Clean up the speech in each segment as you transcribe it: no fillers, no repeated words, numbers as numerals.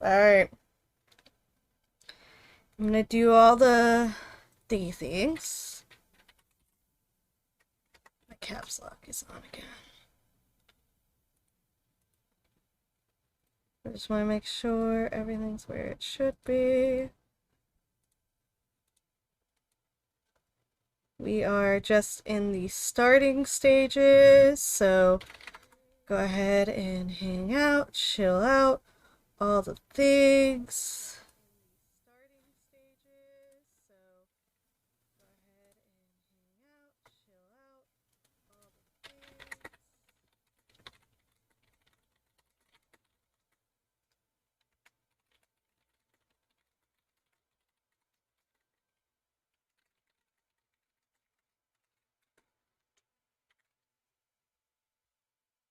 Alright. I'm gonna do all the thingy things. My caps lock is on again. I just want to make sure everything's where it should be. We are just in the starting stages, so go ahead and hang out, chill out, all the things.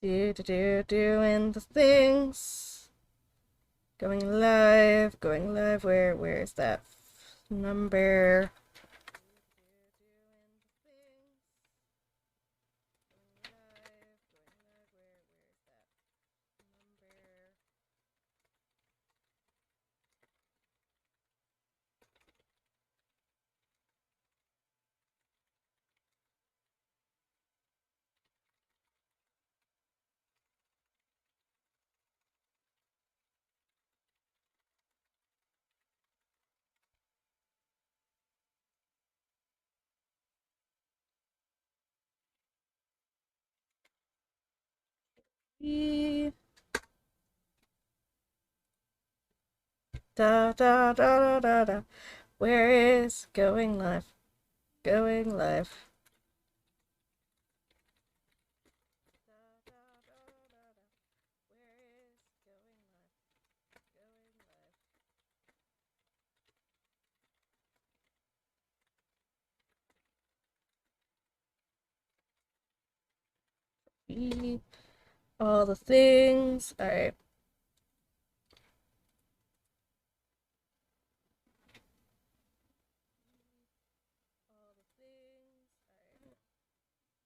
Doing the things. Going live. Where is that number? Da da da da da da. Where is going live? Going live. All the things. Alright.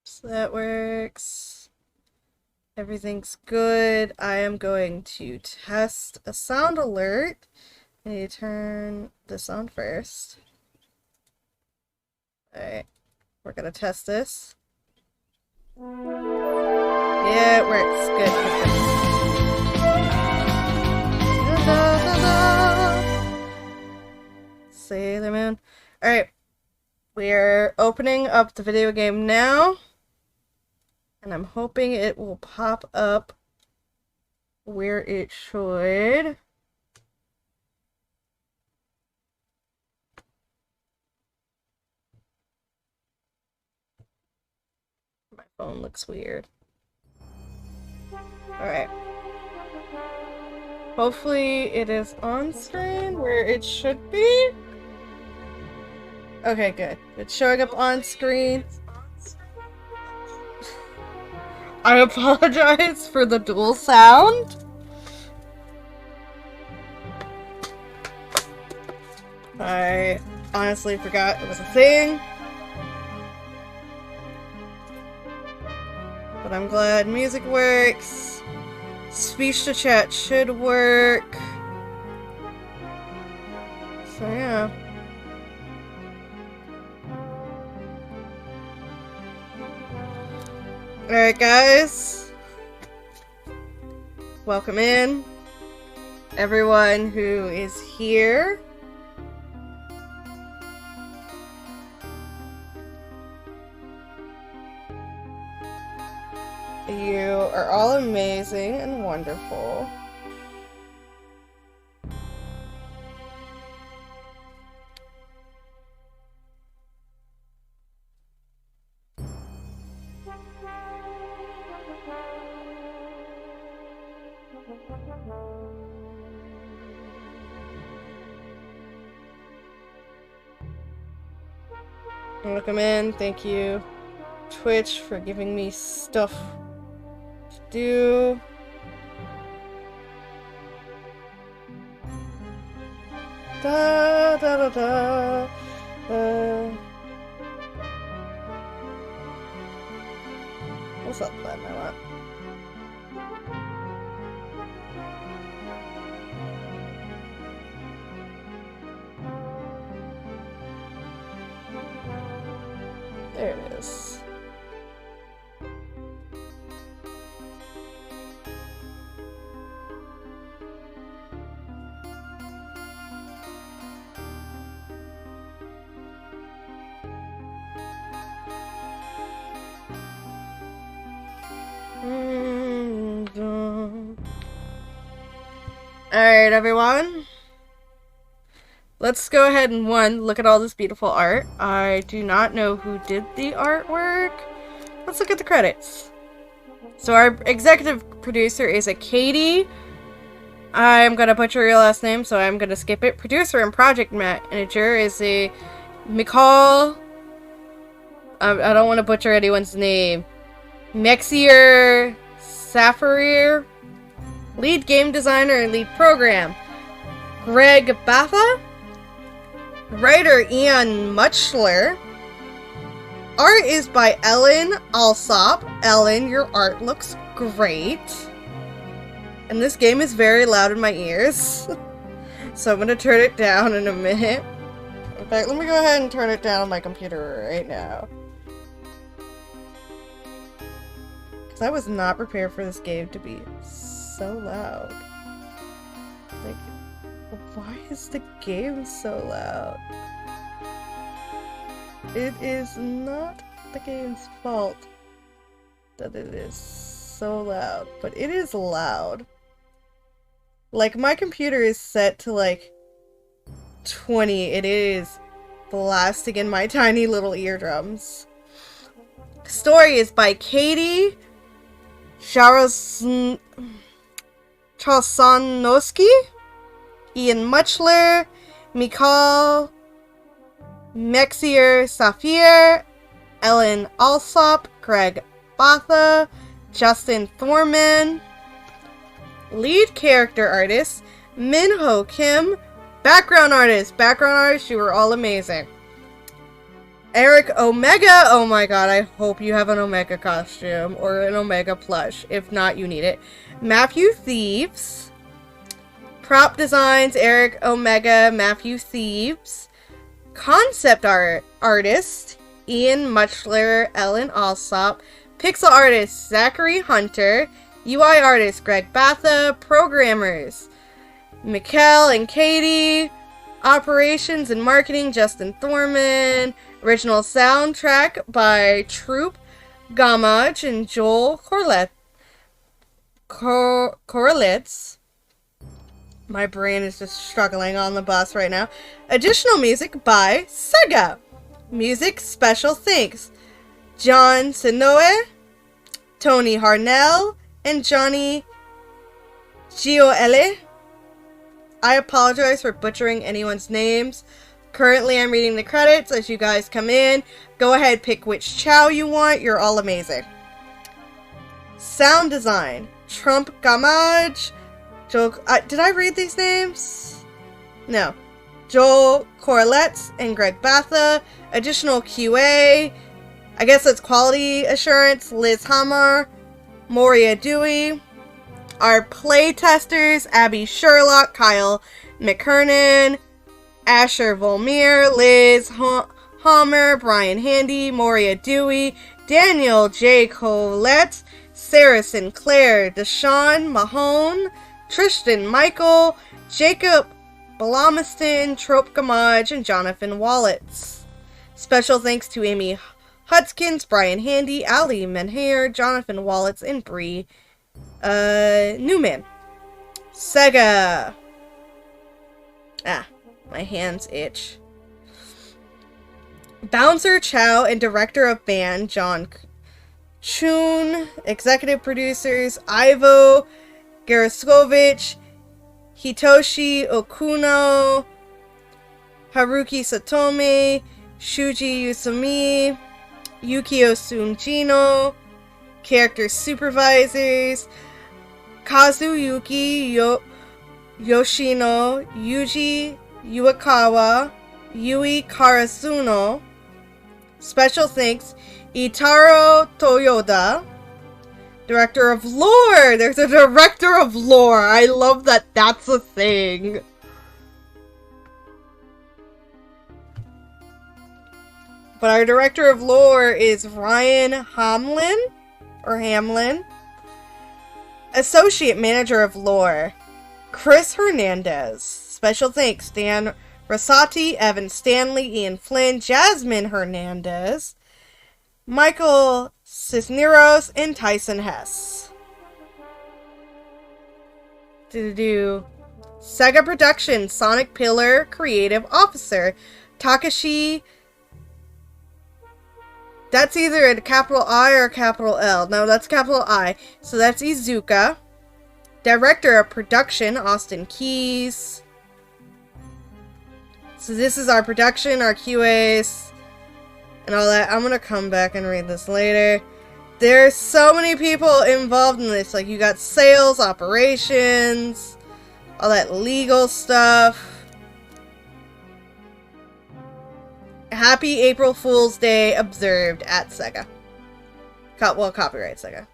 So that works. Everything's good. I am going to test a sound alert. I need to turn this on first. Alright. We're gonna test this. Yeah, it works. Good. Da, da, da. Sailor Moon. Alright. We're opening up the video game now. And I'm hoping it will pop up where it should. My phone looks weird. Alright. Hopefully it is on screen where it should be. Okay, good. It's showing up on screen. I apologize for the dual sound. I honestly forgot it was a thing. But I'm glad music works. Speech to chat should work. So yeah. Alright guys. Welcome in. Everyone who is here. You are all amazing and wonderful. Welcome in. Thank you, Twitch, for giving me stuff to do. Da da da da. What's up, button I want? this. Alright, everyone. Let's go ahead and look at all this beautiful art. I do not know who did the artwork. Let's look at the credits. So our executive producer is a Katie. I'm gonna butcher your last name, so I'm gonna skip it. Producer and project manager is a Micah. I don't want to butcher anyone's name. Mexier Safarir. Lead game designer and lead program, Greg Batha. Writer, Ian Muchler. Art is by Ellen Alsop. Ellen, your art looks great. And this game is very loud in my ears. So I'm going to turn it down in a minute. In fact, let me go ahead and turn it down on my computer right now. Because I was not prepared for this game to be so loud. Like, why is the game so loud? It is not the game's fault that it is so loud, but it is loud. Like, my computer is set to like 20. It is blasting in my tiny little eardrums. Story is by Katie Charosanowski, Ian Muchler, Mikhail Mexier Safir, Ellen Alsop, Greg Batha, Justin Thorman. Lead character artist, Minho Kim. Background artist, you were all amazing. Eric Omega, oh my god, I hope you have an Omega costume or an Omega plush. If not, you need it. Matthew Thieves. Prop designs, Eric Omega, Matthew Thieves. Concept artist, Ian Muchler, Ellen Alsop. Pixel artist, Zachary Hunter. UI artist, Greg Batha. Programmers, Mikkel and Katie. Operations and marketing, Justin Thorman. Original soundtrack by Troop Gamage and Joel Korelitz. My brain is just struggling on the bus right now. Additional music by Sega. Music special thanks John Sinoe, Tony Harnell, and Johnny Gioele. I apologize for butchering anyone's names. Currently, I'm reading the credits as you guys come in. Go ahead, pick which chow you want. You're all amazing. Sound design, Trump Gamage. Did I read these names? No. Joel Korelitz and Greg Batha. Additional QA, I guess that's quality assurance, Liz Hammer, Moria Dewey. Our play testers, Abby Sherlock, Kyle McKernan, Asher Volmir, Liz Hammer, Brian Handy, Moria Dewey, Daniel J. Colette, Sarah Sinclair, Deshaun Mahone, Tristan Michael, Jacob Blamiston, Trope Gamage, and Jonathan Wallets. Special thanks to Amy Hudskins, Brian Handy, Ali Menhair, Jonathan Wallets, and Bree Newman. Sega. My hands itch. Bouncer Chow and director of band John Chun. Executive producers Ivo Geraskovich, Hitoshi Okuno, Haruki Satome, Shuji Usumi, Yukio Sunjino. Character supervisors Kazuyuki Yoshino, Yuji Uekawa, Yui Karasuno. Special thanks Itaro Toyoda. Director of lore! There's a director of lore! I love that that's a thing. But our director of lore is Ryan Hamlin, or Hamlin. Associate manager of lore, Chris Hernandez. Special thanks, Dan Rosati, Evan Stanley, Ian Flynn, Jasmine Hernandez, Michael Cisneros, and Tyson Hess. Sega Productions, Sonic Pillar, Creative Officer, Takashi. That's either a capital I or a capital L. No, that's capital I. So that's Izuka. Director of Production, Austin Keys. So this is our production, our QAs, and all that. I'm gonna come back and read this later. There's so many people involved in this. Like, you got sales, operations, all that legal stuff. Happy April Fool's Day observed at Sega. Well, copyright Sega.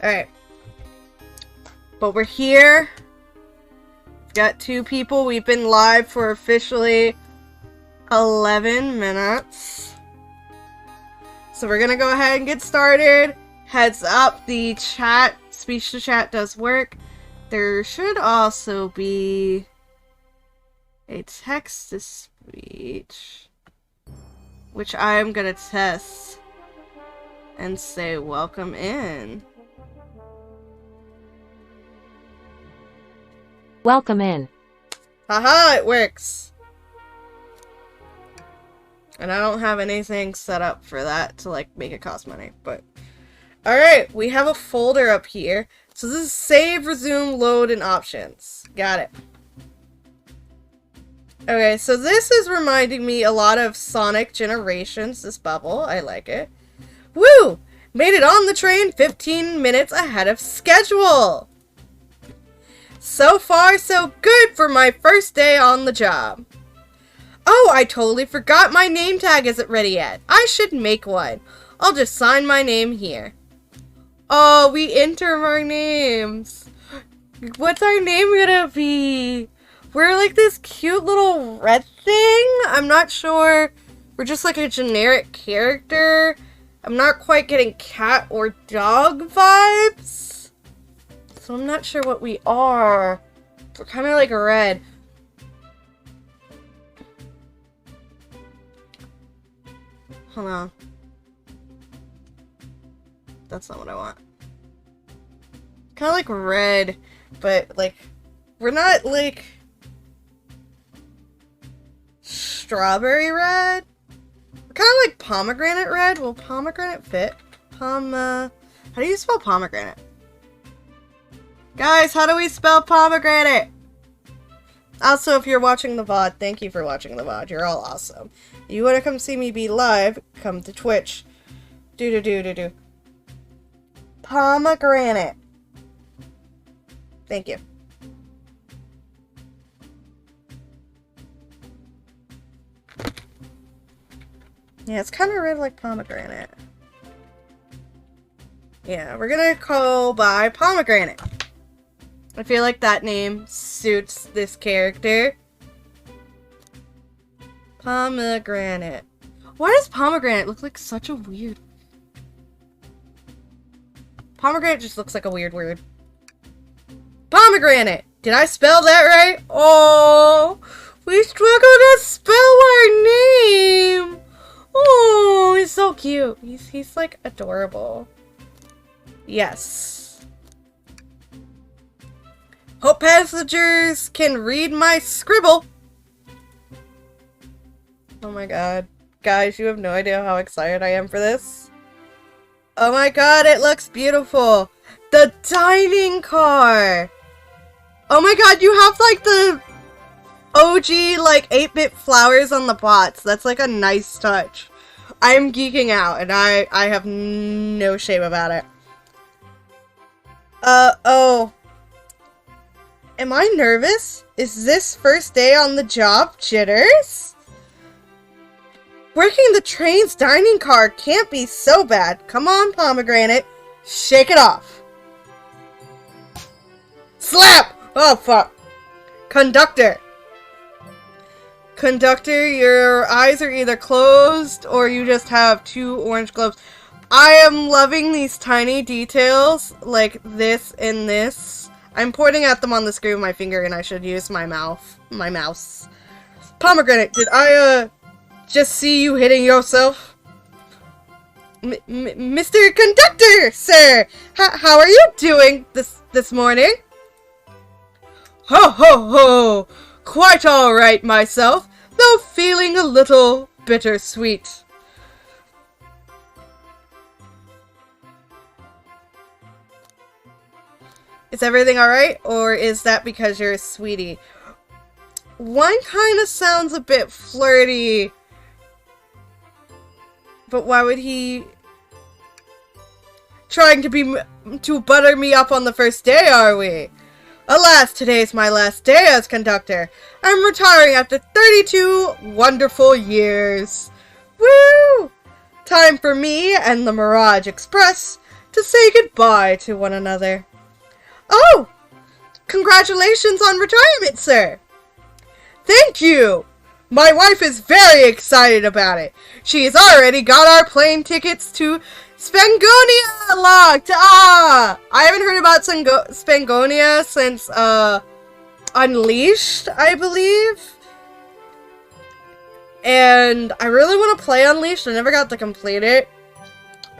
Alright. But we're here. We've got 2 people. We've been live for officially 11 minutes. So we're gonna go ahead and get started. Heads up, the chat, speech to chat does work. There should also be a text to speech, which I'm gonna test and say welcome in. Welcome in. Haha, it works. And I don't have anything set up for that to like make it cost money, but alright, we have a folder up here. So this is save, resume, load, and options. Got it. Okay, so this is reminding me a lot of Sonic Generations, this bubble. I like it. Woo! Made it on the train 15 minutes ahead of schedule! So far, so good for my first day on the job. Oh, I totally forgot my name tag isn't ready yet. I should make one. I'll just sign my name here. Oh, we enter our names. What's our name gonna be? We're like this cute little red thing. I'm not sure. We're just like a generic character. I'm not quite getting cat or dog vibes. So I'm not sure what we are. We're kind of like red. Hold on. That's not what I want. Kind of like red, but like, we're not like strawberry red. We're kind of like pomegranate red. Will pomegranate fit? How do you spell pomegranate? Guys, how do we spell pomegranate? Also, if you're watching the VOD, thank you for watching the VOD. You're all awesome. You want to come see me be live, come to Twitch. Do. Pomegranate. Thank you. Yeah, it's kind of red like pomegranate. Yeah, we're gonna go by Pomegranate. I feel like that name suits this character. Pomegranate. Why does pomegranate look like such a weird... Pomegranate just looks like a weird word. Pomegranate! Did I spell that right? Oh, we struggled to spell our name! Oh, he's so cute. He's like adorable. Yes. Hope passengers can read my scribble. Oh my god. Guys, you have no idea how excited I am for this. Oh my god, it looks beautiful. The dining car. Oh my god, you have like the OG like 8-bit flowers on the pots. That's like a nice touch. I'm geeking out and I have no shame about it. Oh. Am I nervous? Is this first day on the job jitters? Working the train's dining car can't be so bad. Come on, Pomegranate. Shake it off. Slap! Oh, fuck. Conductor. Conductor, your eyes are either closed or you just have 2 orange globes. I am loving these tiny details, like this and this. I'm pointing at them on the screen with my finger, and I should use my mouse. Pomegranate, did I, just see you hitting yourself? Mr. Conductor, sir! How are you doing this morning? Ho ho ho! Quite alright myself, though feeling a little bittersweet. Is everything alright, or is that because you're a sweetie? One kind of sounds a bit flirty, but why would he... Trying to butter me up on the first day, are we? Alas, today's my last day as conductor. I'm retiring after 32 wonderful years. Woo! Time for me and the Mirage Express to say goodbye to one another. Oh! Congratulations on retirement, sir! Thank you! My wife is very excited about it. She's already got our plane tickets to Spangonia locked! Ah! I haven't heard about Spangonia since, Unleashed, I believe. And I really want to play Unleashed. I never got to complete it.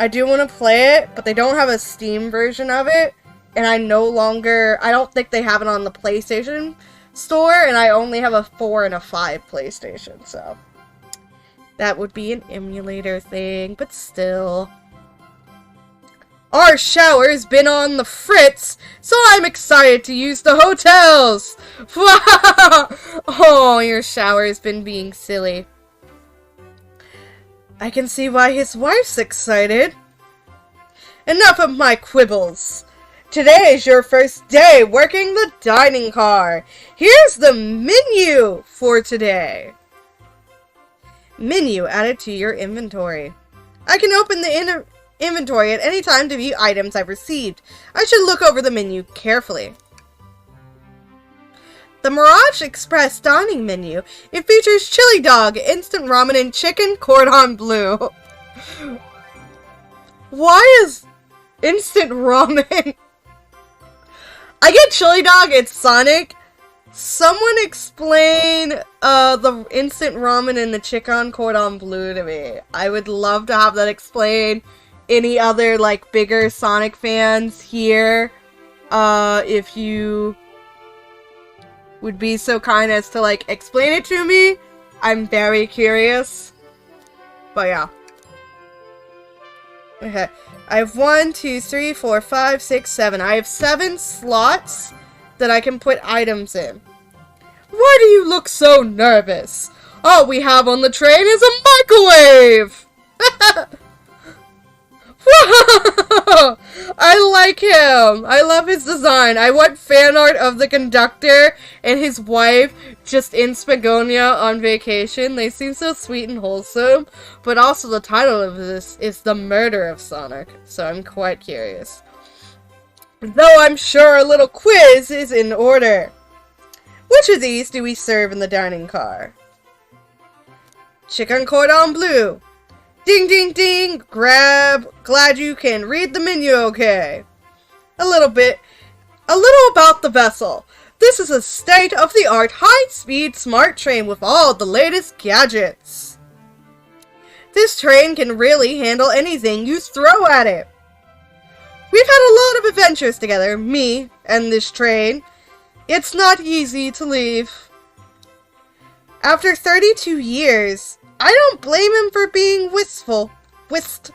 I do want to play it, but they don't have a Steam version of it. And I don't think they have it on the PlayStation Store, and I only have a 4 and a 5 PlayStation, so. That would be an emulator thing, but still. Our shower's been on the fritz, so I'm excited to use the hotels! Oh, your shower's been being silly. I can see why his wife's excited. Enough of my quibbles. Today is your first day working the dining car. Here's the menu for today. Menu added to your inventory. I can open the inventory at any time to view items I've received. I should look over the menu carefully. The Mirage Express dining menu. It features chili dog, instant ramen, and chicken cordon bleu. Why is instant ramen? I get chili dog, it's Sonic. Someone explain the instant ramen and the chicken cordon bleu to me. I would love to have that explained. Any other, like, bigger Sonic fans here, if you would be so kind as to, like, explain it to me. I'm very curious. But yeah. Okay. I have 1, 2, 3, 4, 5, 6, 7. I have 7 slots that I can put items in. Why do you look so nervous? All we have on the train is a microwave! Whoa! I like him! I love his design. I want fan art of the conductor and his wife just in Spagonia on vacation. They seem so sweet and wholesome. But also the title of this is The Murder of Sonic. So I'm quite curious. Though I'm sure a little quiz is in order. Which of these do we serve in the dining car? Chicken cordon bleu. Ding, ding, ding! Glad you can read the menu okay. A little about the vessel. This is a state-of-the-art, high-speed smart train with all the latest gadgets. This train can really handle anything you throw at it. We've had a lot of adventures together, me and this train. It's not easy to leave. After 32 years... I don't blame him for being wistful. This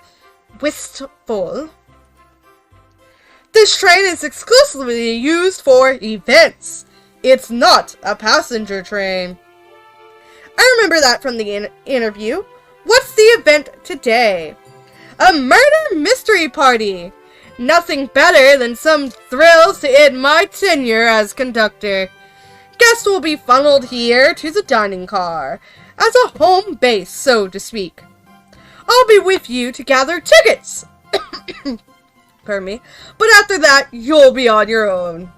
train is exclusively used for events. It's not a passenger train. I remember that from the interview. What's the event today? A murder mystery party. Nothing better than some thrills to end my tenure as conductor. Guests will be funneled here to the dining car. As a home base, so to speak. I'll be with you to gather tickets. Pardon me. But after that, you'll be on your own.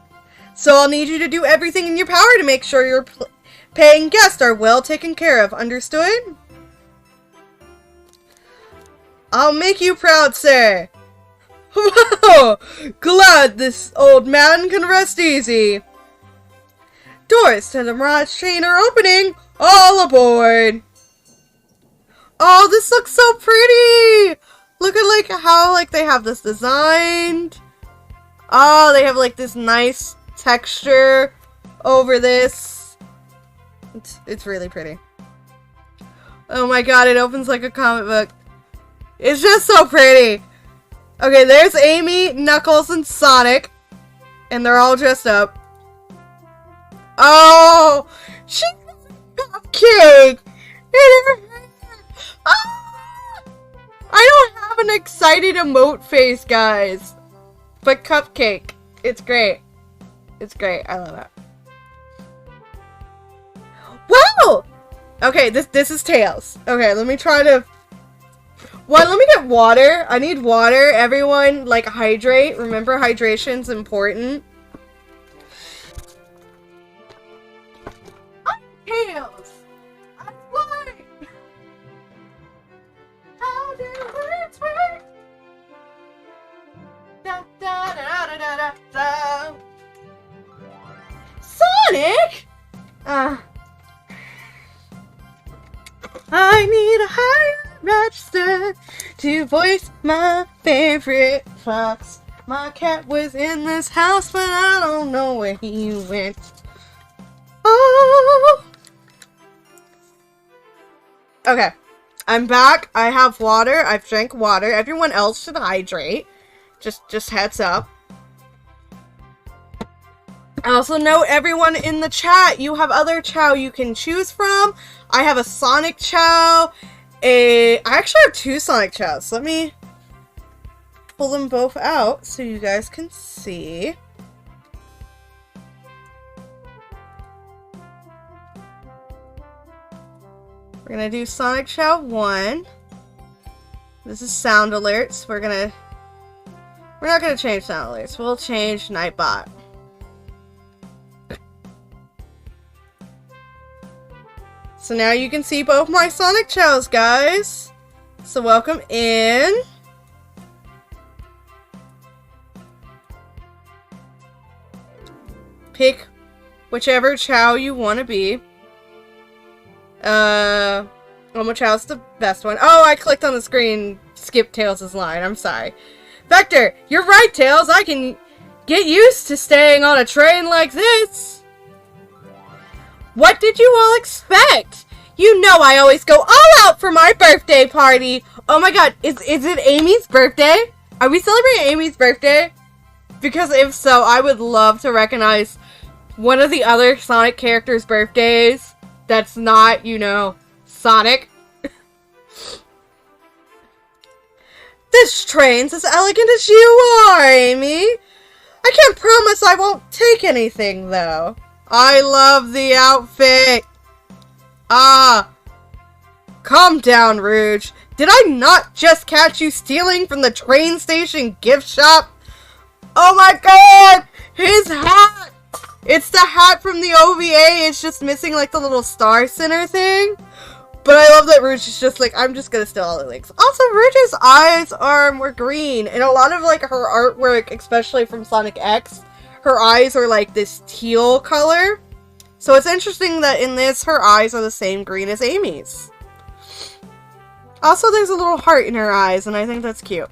So I'll need you to do everything in your power to make sure your Paying guests are well taken care of, understood? I'll make you proud, sir. Whoa! Glad this old man can rest easy. Doors to the Mirage train are opening. All aboard. Oh, this looks so pretty. Look at like how like they have this designed. Oh, they have like this nice texture over this. It's really pretty. Oh my god, it opens like a comic book. It's just so pretty. Okay, there's Amy, Knuckles, and Sonic. And they're all dressed up. Oh! She's a cupcake! Ah! I don't have an excited emote face, guys. But cupcake. It's great. It's great. I love it. Wow! Okay, this is Tails. Okay, let me try to... One, let me get water. I need water. Everyone, like, hydrate. Remember, hydration's important. I'm Tails. I'm flying. How do words work? Da, da, da, da, da, da, da. Sonic? I need a higher register to voice my favorite fox. My cat was in this house, but I don't know where he went. Oh. Okay, I'm back. I have water. I've drank water. Everyone else should hydrate. Just heads up. I also note everyone in the chat, you have other chow you can choose from. I have a Sonic chow. I actually have two Sonic chows. Let me pull them both out so you guys can see. We're gonna do Sonic Chow 1. This is sound alerts. We're not gonna change sound alerts. We'll change Nightbot. So now you can see both my Sonic Chows, guys. So welcome in. Pick whichever Chow you want to be. Momo Chow's the best one. Oh, I clicked on the screen, skipped Tails' line. I'm sorry. Vector, you're right, Tails. I can get used to staying on a train like this. What did you all expect? You know I always go all out for my birthday party. Oh my god, is it Amy's birthday? Are we celebrating Amy's birthday? Because if so, I would love to recognize one of the other Sonic characters' birthdays that's not, you know, Sonic. This train's as elegant as you are, Amy. I can't promise I won't take anything, though. I love the outfit. Ah. Calm down, Rouge. Did I not just catch you stealing from the train station gift shop? Oh my god! His hat! It's the hat from the OVA. It's just missing like the little star center thing. But I love that Rouge is just like, I'm just gonna steal all the links. Also, Rouge's eyes are more green. And a lot of like her artwork, especially from Sonic X, her eyes are like this teal color. So it's interesting that in this, her eyes are the same green as Amy's. Also, there's a little heart in her eyes, and I think that's cute.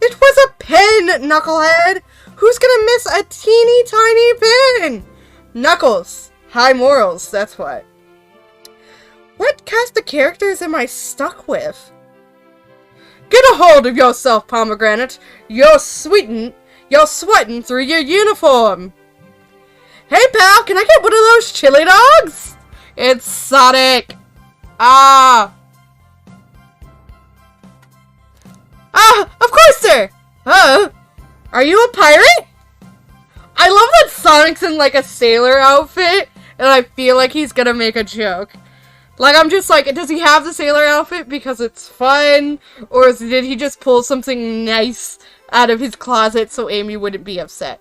It was a pen, Knucklehead! Who's gonna miss a teeny tiny pen? Knuckles. High morals, that's what. What cast of characters am I stuck with? Get a hold of yourself, Pomegranate. You're sweating through your uniform. Hey, pal, can I get one of those chili dogs? It's Sonic. Ah, of course, sir. Are you a pirate? I love that Sonic's in like a sailor outfit, and I feel like he's gonna make a joke. Like, I'm just like, does he have the sailor outfit because it's fun? Or did he just pull something nice out of his closet so Amy wouldn't be upset?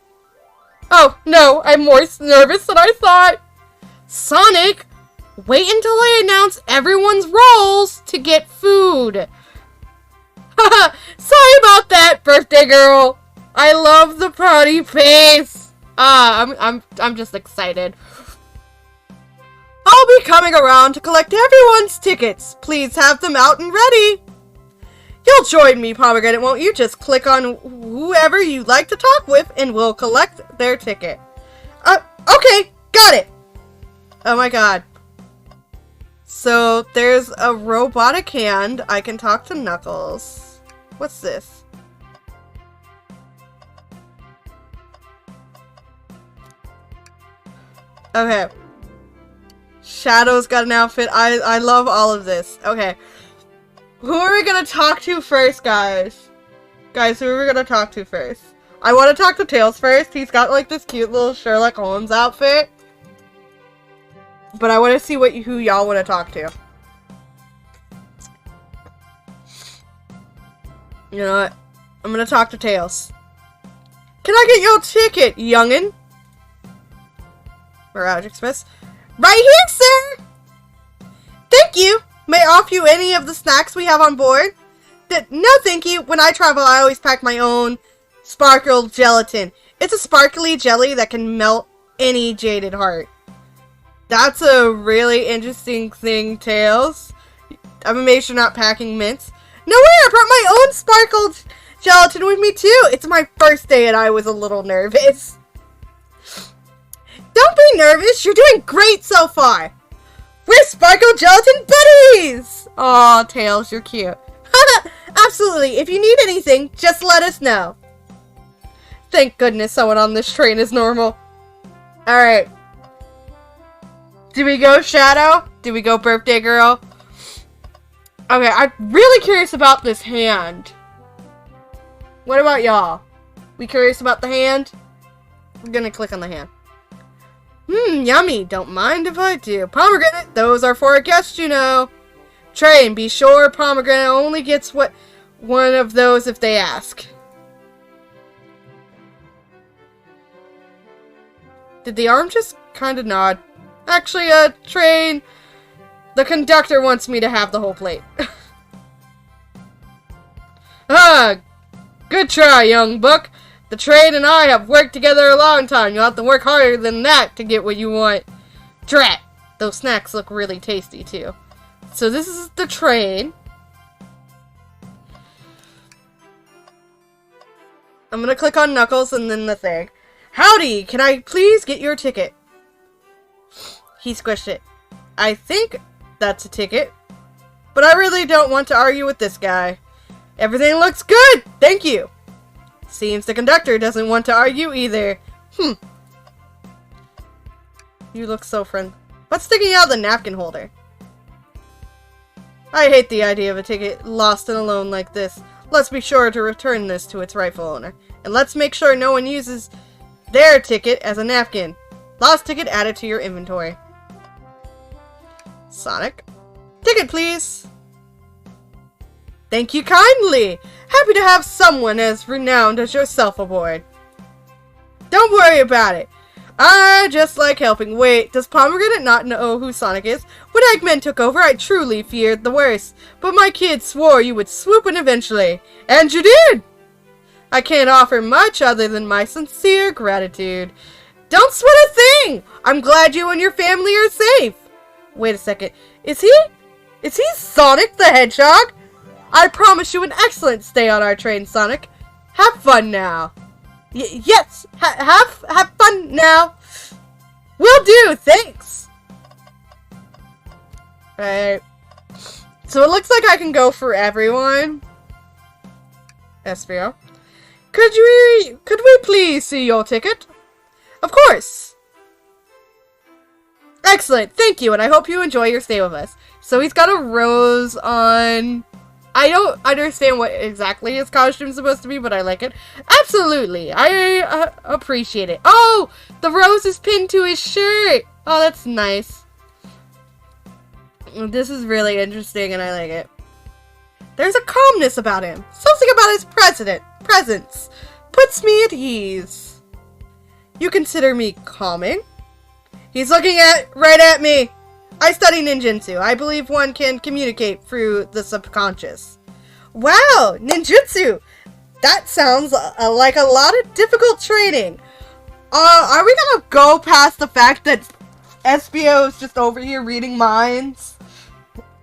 Oh, no, I'm more nervous than I thought. Sonic, wait until I announce everyone's roles to get food. Haha, sorry about that, birthday girl. I love the party face. I'm just excited. I'll be coming around to collect everyone's tickets. Please have them out and ready. You'll join me, Pomegranate, won't you? Just click on whoever you'd like to talk with and we'll collect their ticket. Okay, got it. Oh my god. So, there's a robotic hand. I can talk to Knuckles. What's this? Okay. Shadow's got an outfit. I love all of this. Okay. Who are we gonna talk to first, guys? Guys, who are we gonna talk to first? I want to talk to Tails first. He's got like this cute little Sherlock Holmes outfit. But I want to see who y'all want to talk to. You know what? I'm gonna talk to Tails. Can I get your ticket, youngin'? Mirage Express. Right here, sir! Thank you! May I offer you any of the snacks we have on board? No, thank you. When I travel, I always pack my own sparkle gelatin. It's a sparkly jelly that can melt any jaded heart. That's a really interesting thing, Tails. I'm amazed you're not packing mints. No way, I brought my own sparkled gelatin with me too. It's my first day and I was a little nervous. Don't be nervous, you're doing great so far. We're sparkle gelatin buddies! Aw, Tails, you're cute. Absolutely, if you need anything, just let us know. Thank goodness someone on this train is normal. Alright. Do we go Shadow? Do we go Birthday Girl? Okay, I'm really curious about this hand. What about y'all? We curious about the hand? I'm gonna click on the hand. Yummy. Don't mind if I do. Pomegranate, those are for a guest, you know. Train, be sure Pomegranate only gets one of those if they ask. Did the arm just kind of nod? Actually, train, the conductor wants me to have the whole plate. Good try, young buck. The train and I have worked together a long time. You'll have to work harder than that to get what you want. Drat! Those snacks look really tasty, too. So this is the train. I'm gonna click on Knuckles and then the thing. Howdy! Can I please get your ticket? He squished it. I think that's a ticket. But I really don't want to argue with this guy. Everything looks good! Thank you! Seems the conductor doesn't want to argue either. You look so friendly. What's sticking out of the napkin holder? I hate the idea of a ticket lost and alone like this. Let's be sure to return this to its rightful owner. And let's make sure no one uses their ticket as a napkin. Lost ticket added to your inventory. Sonic. Ticket, please. Thank you kindly. Happy to have someone as renowned as yourself aboard. Don't worry about it. I just like helping. Wait, does Pomegranate not know who Sonic is? When Eggman took over, I truly feared the worst. But my kids swore you would swoop in eventually. And you did! I can't offer much other than my sincere gratitude. Don't sweat a thing! I'm glad you and your family are safe. Wait a second. Is he Sonic the Hedgehog? I promise you an excellent stay on our train, Sonic. Have fun now. Yes, have fun now. Will do, thanks. Alright. So it looks like I can go for everyone. Espio. Could we please see your ticket? Of course. Excellent, thank you, and I hope you enjoy your stay with us. So he's got a rose on. I don't understand what exactly his costume's supposed to be, but I like it. Absolutely. I appreciate it. Oh, the rose is pinned to his shirt. Oh, that's nice. This is really interesting, and I like it. There's a calmness about him. Something about his presence puts me at ease. You consider me calming? He's looking right at me. I study ninjutsu. I believe one can communicate through the subconscious. Wow, ninjutsu! That sounds like a lot of difficult training. Are we gonna go past the fact that SBO is just over here reading minds?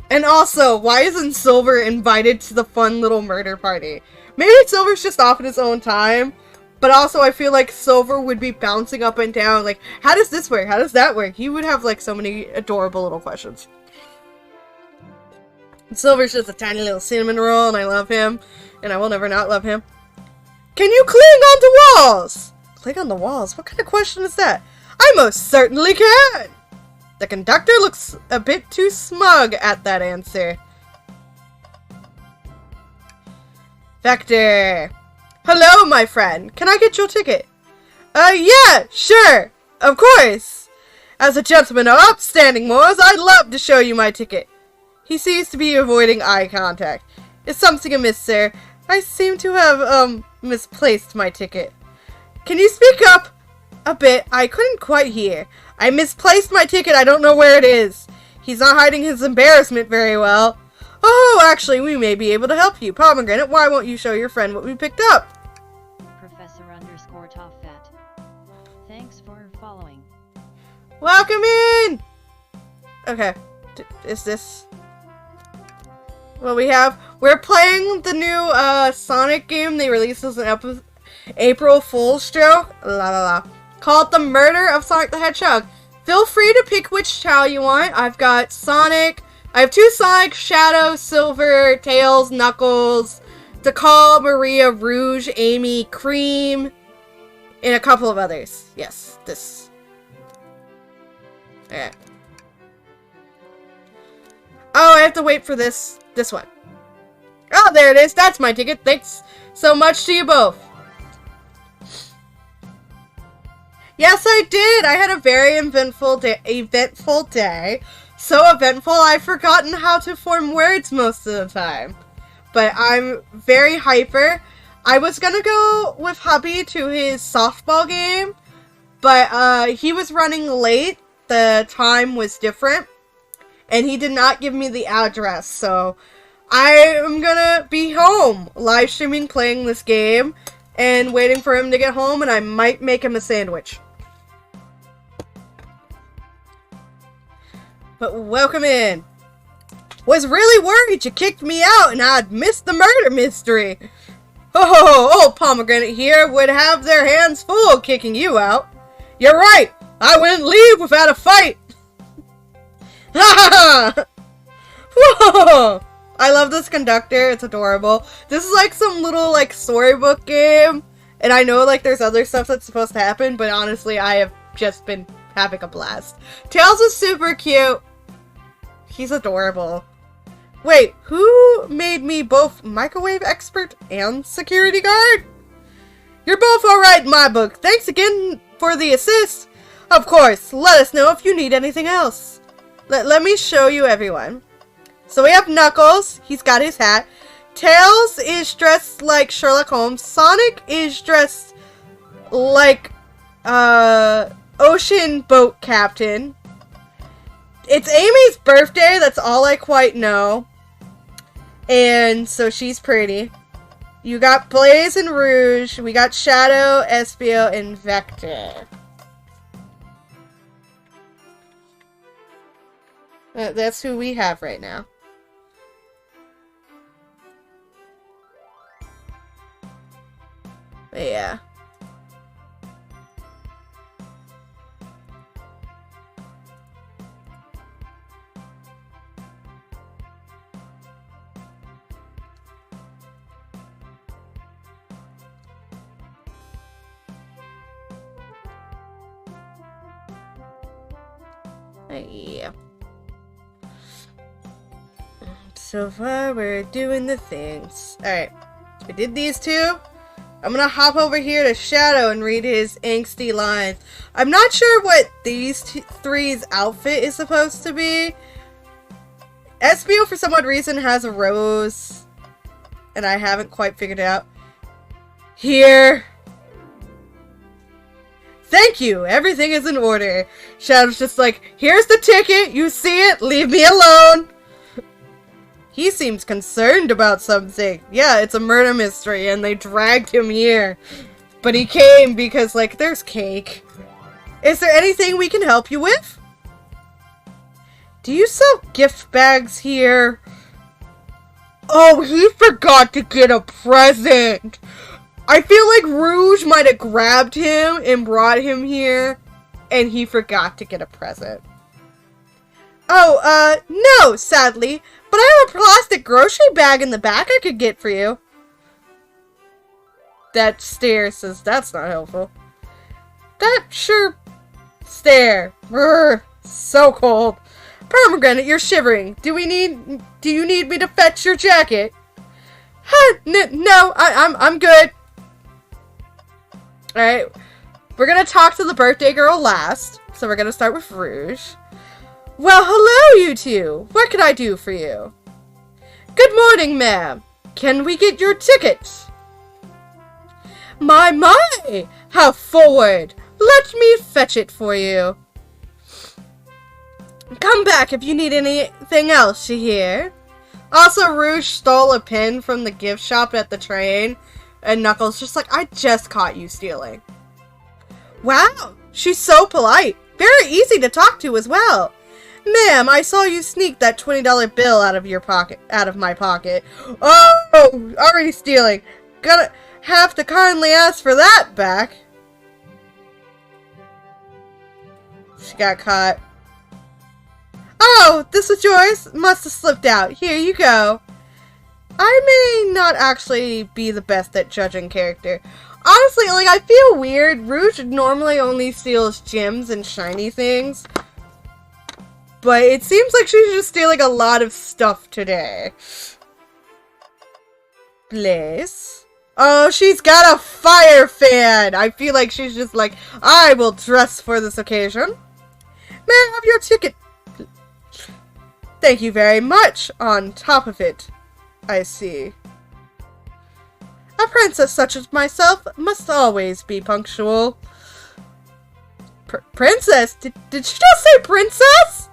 And also, why isn't Silver invited to the fun little murder party? Maybe Silver's just off at his own time. But also, I feel like Silver would be bouncing up and down, like, how does this work? How does that work? He would have, like, so many adorable little questions. And Silver's just a tiny little cinnamon roll, and I love him. And I will never not love him. Can you cling onto walls? Cling on the walls? What kind of question is that? I most certainly can! The conductor looks a bit too smug at that answer. Vector. Hello, my friend. Can I get your ticket? Yeah, sure. Of course. As a gentleman of upstanding morals, I'd love to show you my ticket. He seems to be avoiding eye contact. Is something amiss, sir? I seem to have, misplaced my ticket. Can you speak up a bit? I couldn't quite hear. I misplaced my ticket. I don't know where it is. He's not hiding his embarrassment very well. Oh, actually, we may be able to help you. Pomegranate, why won't you show your friend what we picked up? Professor_Toffat. Thanks for following. Welcome in! Okay. Is this what we have? We're playing the new Sonic game they released as an April Fool's joke. La la la. Called The Murder of Sonic the Hedgehog. Feel free to pick which Chow you want. I've got Sonic. I have 2 Sonic, Shadow, Silver, Tails, Knuckles, Decal, Maria, Rouge, Amy, Cream, and a couple of others. Yes, this. Okay. Oh, I have to wait for this one. Oh, there it is. That's my ticket. Thanks so much to you both. Yes, I did. I had a very eventful day. So eventful, I've forgotten how to form words most of the time. But I'm very hyper. I was gonna go with hubby to his softball game, but he was running late. The time was different, and he did not give me the address, so I am gonna be home, live streaming, playing this game, and waiting for him to get home, and I might make him a sandwich. But welcome in. Was really worried you kicked me out and I'd missed the murder mystery. Oh, Pomegranate here would have their hands full kicking you out. You're right. I wouldn't leave without a fight. Ha ha! Whoa! I love this conductor. It's adorable. This is like some little like storybook game. And I know like there's other stuff that's supposed to happen, but honestly I have just been having a blast. Tails is super cute. He's adorable. Wait, who made me both microwave expert and security guard? You're both alright in my book. Thanks again for the assist. Of course, let us know if you need anything else. Let me show you everyone. So we have Knuckles. He's got his hat. Tails is dressed like Sherlock Holmes. Sonic is dressed like ocean boat captain. It's Amy's birthday, that's all I quite know. And so she's pretty. You got Blaze and Rouge. We got Shadow, Espio, and Vector. That's who we have right now. But yeah. Yeah. So far, we're doing the things. Alright. We did these 2. I'm gonna hop over here to Shadow and read his angsty lines. I'm not sure what these 3's outfit is supposed to be. Espio, for some odd reason, has a rose. And I haven't quite figured it out. Here. Thank you, everything is in order. Shadow's just like, here's the ticket, you see it, leave me alone. He seems concerned about something. Yeah, it's a murder mystery and they dragged him here. But he came because, like, there's cake. Is there anything we can help you with? Do you sell gift bags here? Oh, he forgot to get a present. I feel like Rouge might have grabbed him and brought him here, and he forgot to get a present. Oh, no, sadly, but I have a plastic grocery bag in the back I could get for you. That stare says that's not helpful. That sure stare. Brr, so cold. Pomegranate, you're shivering. Do you need me to fetch your jacket? Huh, no, I'm good. Alright, we're gonna talk to the birthday girl last, so we're gonna start with Rouge. Well, hello, you two. What can I do for you? Good morning, ma'am. Can we get your tickets? My, how forward. Let me fetch it for you. Come back if you need anything else, you hear? Also, Rouge stole a pin from the gift shop at the train, and Knuckles just like, I just caught you stealing. Wow, she's so polite. Very easy to talk to as well. Ma'am, I saw you sneak that $20 bill out of my pocket. Oh, already stealing. Gonna have to kindly ask for that back. She got caught. Oh, this was yours? Must have slipped out. Here you go. I may not actually be the best at judging character. Honestly, like, I feel weird. Rouge normally only steals gems and shiny things. But it seems like she's just stealing a lot of stuff today. Bliss. Oh, she's got a fire fan! I feel like she's just like, I will dress for this occasion. May I have your ticket? Thank you very much. On top of it, I see. A princess such as myself must always be punctual. Princess? Did she just say princess?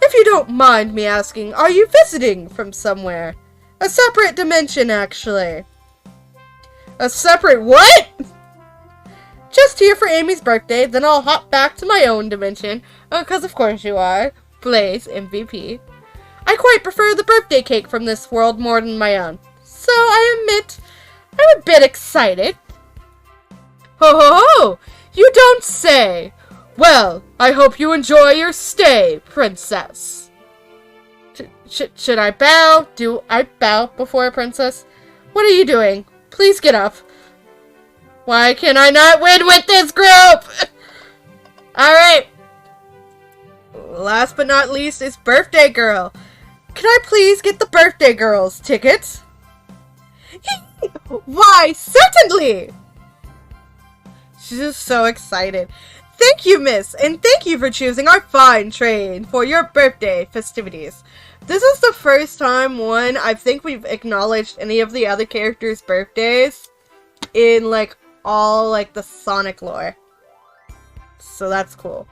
If you don't mind me asking, are you visiting from somewhere? A separate dimension, actually. A separate what? Just here for Amy's birthday, then I'll hop back to my own dimension. Because of course you are. Blaze, MVP. I quite prefer the birthday cake from this world more than my own. So I admit, I'm a bit excited. Ho ho ho! You don't say! Well, I hope you enjoy your stay, princess. Should I bow? Do I bow before a princess? What are you doing? Please get up. Why can I not win with this group? Alright. Last but not least is Birthday Girl. Can I please get the Birthday Girl's tickets? Why, certainly! She's just so excited. Thank you, miss, and thank you for choosing our fine train for your birthday festivities. This is the first time, I think we've acknowledged any of the other characters' birthdays in, like, all, like, the Sonic lore. So that's cool.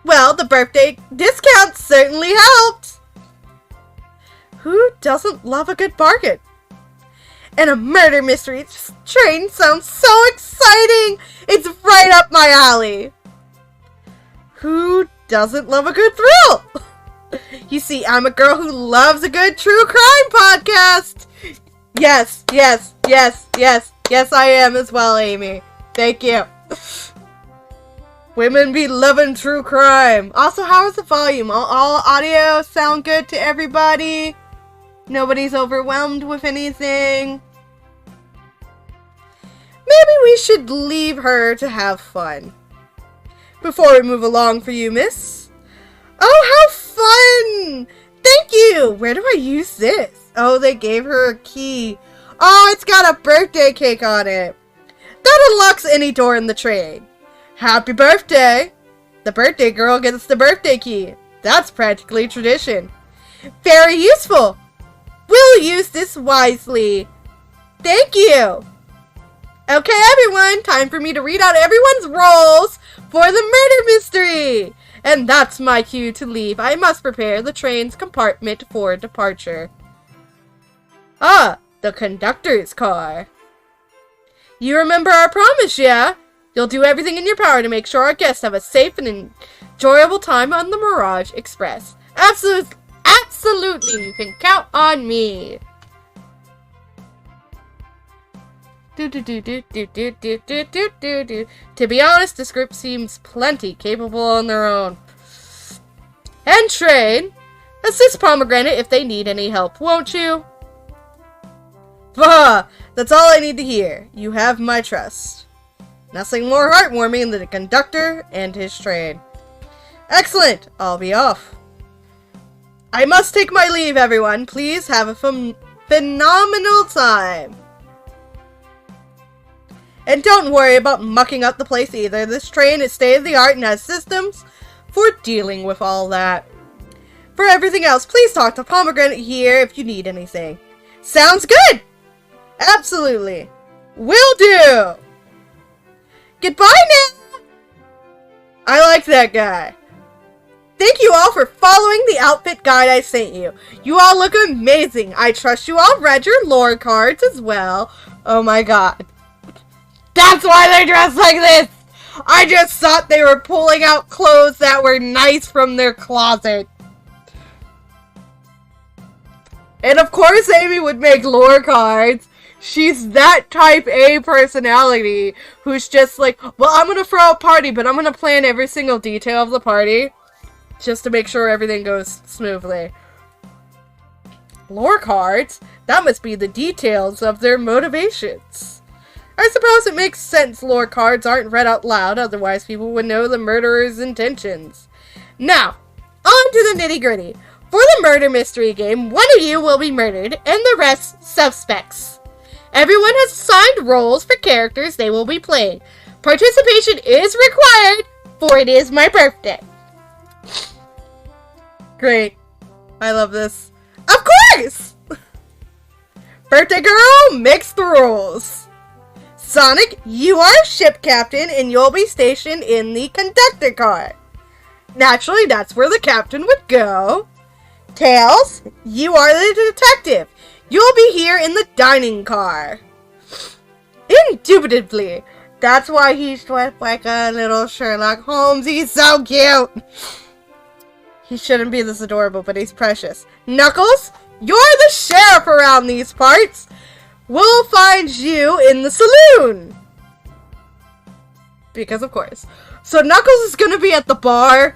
Well, the birthday discount certainly helped! Who doesn't love a good bargain? And a murder mystery train sounds so exciting! It's right up my alley! Who doesn't love a good thrill? You see, I'm a girl who loves a good true crime podcast! Yes, yes, yes, yes, yes I am as well, Amy. Thank you. Women be loving true crime. Also, how is the volume? All audio sound good to everybody? Nobody's overwhelmed with anything? Maybe we should leave her to have fun. Before we move along for you, miss. Oh, how fun! Thank you! Where do I use this? Oh, they gave her a key. Oh, it's got a birthday cake on it. That unlocks any door in the train. Happy birthday! The birthday girl gets the birthday key. That's practically tradition. Very useful. We'll use this wisely. Thank you. Okay, everyone, time for me to read out everyone's roles for the murder mystery. And that's my cue to leave. I must prepare the train's compartment for departure. Ah, the conductor's car. You remember our promise, yeah? You'll do everything in your power to make sure our guests have a safe and enjoyable time on the Mirage Express. Absolutely, you can count on me. To be honest, this group seems plenty capable on their own. And train, assist Pomegranate if they need any help, won't you? Bah! That's all I need to hear. You have my trust. Nothing more heartwarming than the conductor and his train. Excellent! I'll be off. I must take my leave, everyone. Please have a phenomenal time. And don't worry about mucking up the place either. This train is state-of-the-art and has systems for dealing with all that. For everything else, please talk to Pomegranate here if you need anything. Sounds good! Absolutely. Will do! Goodbye now! I like that guy. Thank you all for following the outfit guide I sent you. You all look amazing. I trust you all read your lore cards as well. Oh my god. That's why they dress like this! I just thought they were pulling out clothes that were nice from their closet. And of course Amy would make lore cards. She's that type A personality who's just like, well, I'm gonna throw a party, but I'm gonna plan every single detail of the party just to make sure everything goes smoothly. Lore cards? That must be the details of their motivations. I suppose it makes sense lore cards aren't read out loud, otherwise people would know the murderer's intentions. Now, on to the nitty-gritty. For the murder mystery game, one of you will be murdered, and the rest suspects. Everyone has assigned roles for characters they will be playing. Participation is required, for it is my birthday. Great. I love this. Of course! Birthday girl makes the rules. Sonic, you are ship captain, and you'll be stationed in the conductor car. Naturally, that's where the captain would go. Tails, you are the detective. You'll be here in the dining car. Indubitably. That's why he's dressed like a little Sherlock Holmes. He's so cute. He shouldn't be this adorable, but he's precious. Knuckles, you're the sheriff around these parts. We'll find you in the saloon. Because of course. So Knuckles is gonna be at the bar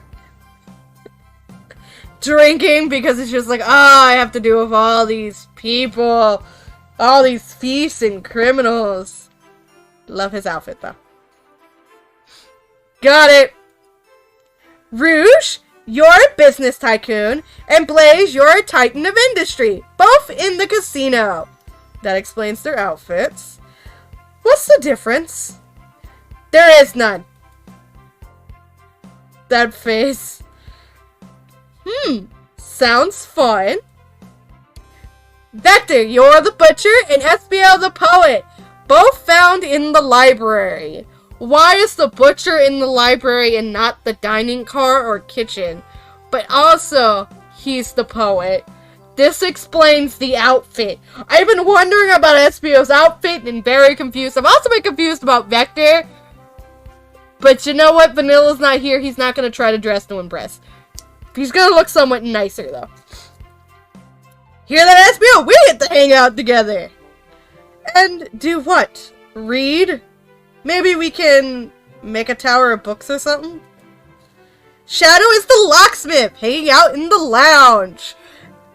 drinking because it's just like, I have to deal with all these people, all these thieves and criminals. Love his outfit though. Got it. Rouge, you're a business tycoon, and Blaze, you're a titan of industry, both in the casino. That explains their outfits. What's the difference? There is none. That face. Sounds fun. Vector, you're the butcher, and SBL the poet, both found in the library. Why is the butcher in the library and not the dining car or kitchen? But also, he's the poet. This explains the outfit. I've been wondering about SBO's outfit and very confused. I've also been confused about Vector. But you know what? Vanilla's not here. He's not going to try to dress to impress. He's going to look somewhat nicer, though. Hear that, SBO? We get to hang out together. And do what? Read? Maybe we can make a tower of books or something? Shadow is the locksmith, hanging out in the lounge.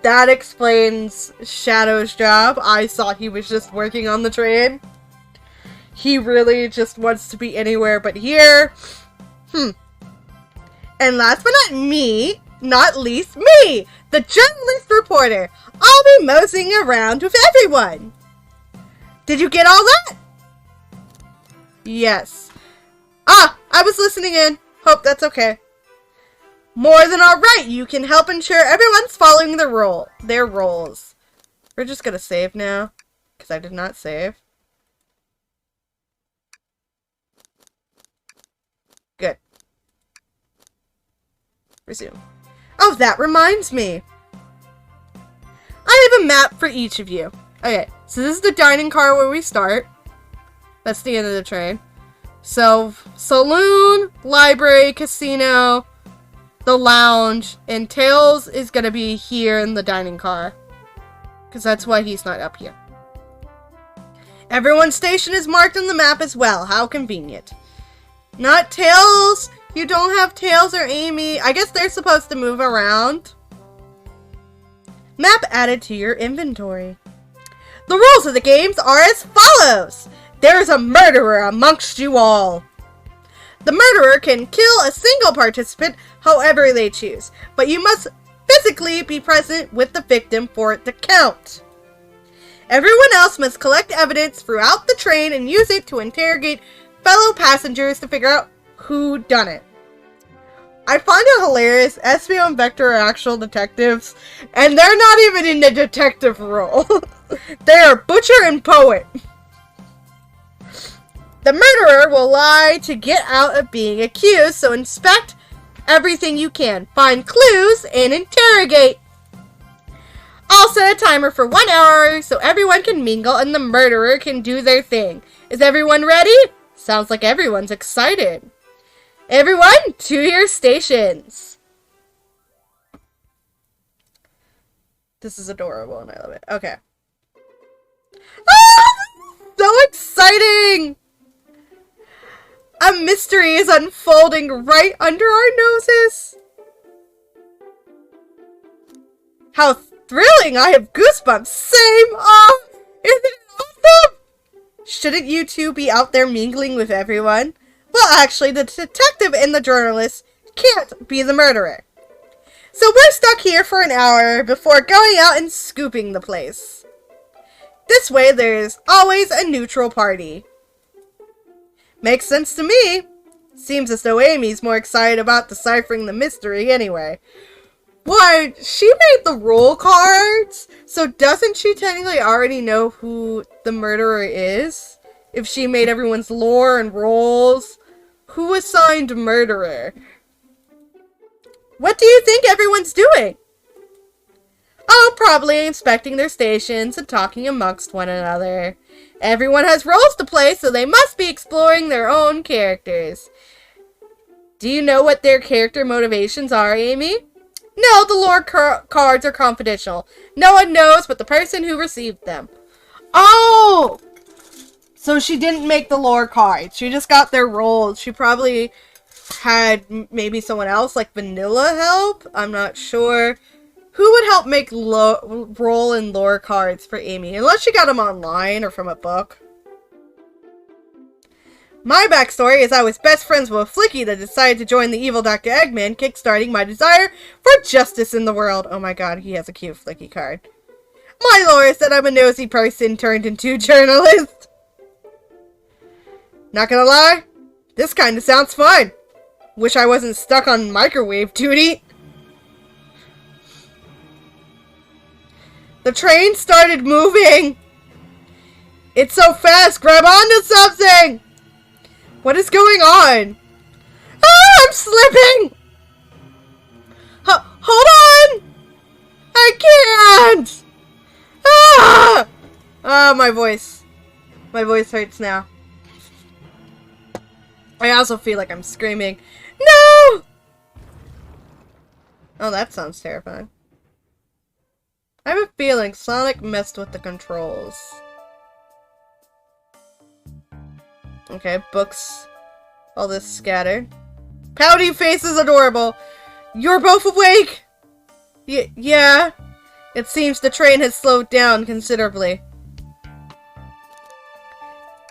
That explains Shadow's job. I thought he was just working on the train. He really just wants to be anywhere but here. And last but not least, me, the journalist reporter. I'll be moseying around with everyone. Did you get all that? Yes. I was listening in. Hope that's okay. More than alright, you can help ensure everyone's following their roles. We're just gonna save now, because I did not save. Resume. Oh, that reminds me. I have a map for each of you. Okay, so this is the dining car where we start. That's the end of the train. So, saloon, library, casino, the lounge, and Tails is gonna be here in the dining car. Because that's why he's not up here. Everyone's station is marked on the map as well. How convenient. Not Tails! You don't have Tails or Amy. I guess they're supposed to move around. Map added to your inventory. The rules of the games are as follows. There is a murderer amongst you all. The murderer can kill a single participant however they choose, but you must physically be present with the victim for it to count. Everyone else must collect evidence throughout the train and use it to interrogate fellow passengers to figure out who done it. I find it hilarious. SBO and Vector are actual detectives, and they're not even in the detective role. They are butcher and poet. The murderer will lie to get out of being accused, so inspect everything you can, find clues, and interrogate. I'll set a timer for 1 hour so everyone can mingle and the murderer can do their thing. Is everyone ready? Sounds like everyone's excited. Everyone, to your stations. This is adorable and I love it. Okay. Ah! So exciting! A mystery is unfolding right under our noses. How thrilling! I have goosebumps. Same. Oh, isn't it awesome? Shouldn't you two be out there mingling with everyone? Well, actually, the detective and the journalist can't be the murderer. So we're stuck here for an hour before going out and scooping the place. This way, there's always a neutral party. Makes sense to me. Seems as though Amy's more excited about deciphering the mystery anyway. What? She made the roll cards? So doesn't she technically already know who the murderer is? If she made everyone's lore and rolls? Who assigned murderer? What do you think everyone's doing? Oh, probably inspecting their stations and talking amongst one another. Everyone has roles to play, so they must be exploring their own characters. Do you know what their character motivations are, Amy? No, the lore cards are confidential. No one knows but the person who received them. Oh! So she didn't make the lore cards. She just got their roles. She probably had maybe someone else, like Vanilla, help? I'm not sure. Who would help make role and lore cards for Amy? Unless she got them online or from a book. My backstory is I was best friends with Flicky that decided to join the evil Dr. Eggman, kickstarting my desire for justice in the world. Oh my god, he has a cute Flicky card. My lore is that I'm a nosy person turned into a journalist. Not gonna lie, this kinda sounds fun. Wish I wasn't stuck on microwave duty. The train started moving. It's so fast, grab onto something. What is going on? Ah, I'm slipping. Hold on. I can't. Ah! Ah, my voice. My voice hurts now. I also feel like I'm screaming. No! Oh, that sounds terrifying. I have a feeling Sonic messed with the controls. Okay, books. All this scattered. Pouty face is adorable. You're both awake? Yeah. It seems the train has slowed down considerably.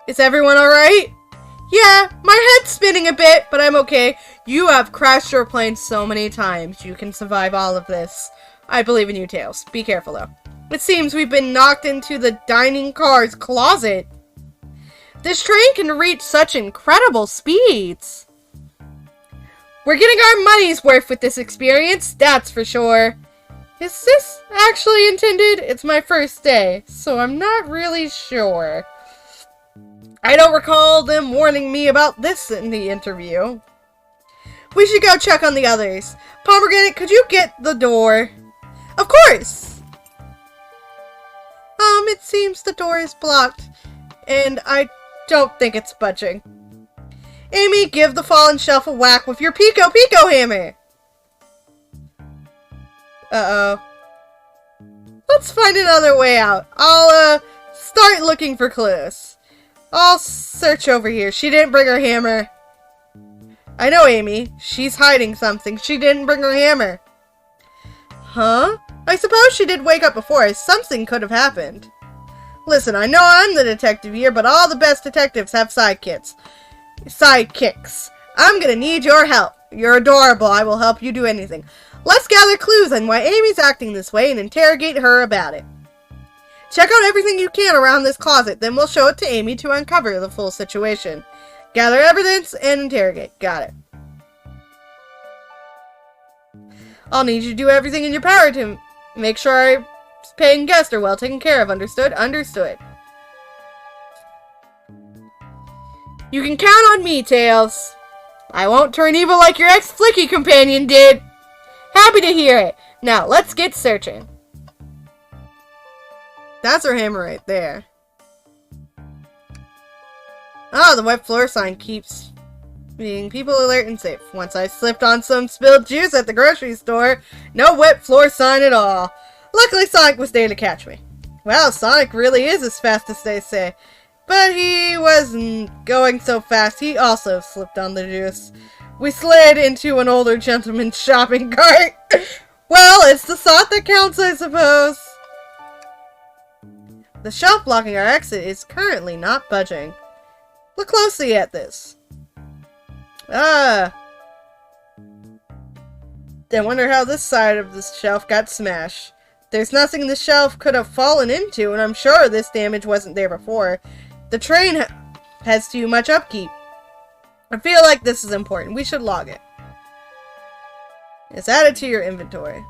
Is everyone alright? Yeah, my head's spinning a bit, but I'm okay. You have crashed your plane so many times. You can survive all of this. I believe in you, Tails. Be careful, though. It seems we've been knocked into the dining car's closet. This train can reach such incredible speeds. We're getting our money's worth with this experience, that's for sure. Is this actually intended? It's my first day, so I'm not really sure. I don't recall them warning me about this in the interview. We should go check on the others. Pomegranate, could you get the door? Of course! It seems the door is blocked, and I don't think it's budging. Amy, give the fallen shelf a whack with your Pico hammer! Uh-oh. Let's find another way out. I'll, start looking for clues. I'll search over here. She didn't bring her hammer. I know, Amy. She's hiding something. She didn't bring her hammer. Huh? I suppose she did wake up before. Something could have happened. Listen, I know I'm the detective here, but all the best detectives have sidekicks. I'm gonna need your help. You're adorable. I will help you do anything. Let's gather clues on why Amy's acting this way and interrogate her about it. Check out everything you can around this closet, then we'll show it to Amy to uncover the full situation. Gather evidence and interrogate. Got it. I'll need you to do everything in your power to make sure our paying guests are well taken care of. Understood? Understood. You can count on me, Tails. I won't turn evil like your ex-Flicky companion did. Happy to hear it. Now, let's get searching. That's her hammer right there. Oh, the wet floor sign keeps being people alert and safe. Once I slipped on some spilled juice at the grocery store. No wet floor sign at all. Luckily, Sonic was there to catch me. Well, Sonic really is as fast as they say. But he wasn't going so fast. He also slipped on the juice. We slid into an older gentleman's shopping cart. Well, it's the thought that counts, I suppose. The shelf blocking our exit is currently not budging. Look closely at this. I wonder how this side of the shelf got smashed. There's nothing the shelf could have fallen into, and I'm sure this damage wasn't there before. The train has too much upkeep. I feel like this is important. We should log it. It's added to your inventory.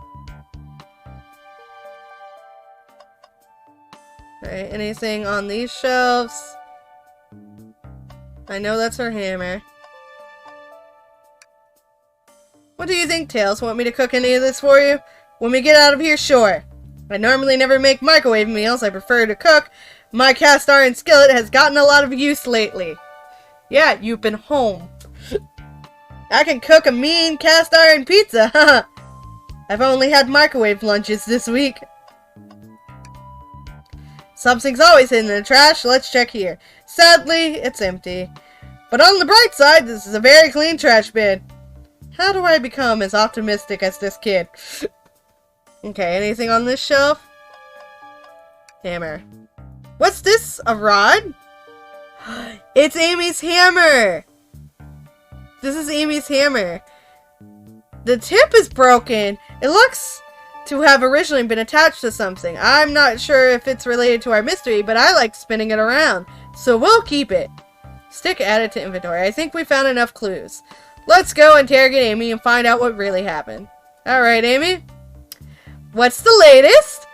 Alright, anything on these shelves? I know that's her hammer. What do you think, Tails? Want me to cook any of this for you? When we get out of here, sure. I normally never make microwave meals. I prefer to cook. My cast iron skillet has gotten a lot of use lately. Yeah, you've been home. I can cook a mean cast iron pizza, haha. I've only had microwave lunches this week. Something's always hidden in the trash. Let's check here. Sadly, it's empty. But on the bright side, this is a very clean trash bin. How do I become as optimistic as this kid? Okay, anything on this shelf? Hammer. What's this? A rod? It's Amy's hammer! This is Amy's hammer. The tip is broken. It looks to have originally been attached to something. I'm not sure if it's related to our mystery, but I like spinning it around. So we'll keep it. Stick added to inventory. I think we found enough clues. Let's go interrogate Amy and find out what really happened. Alright, Amy. What's the latest?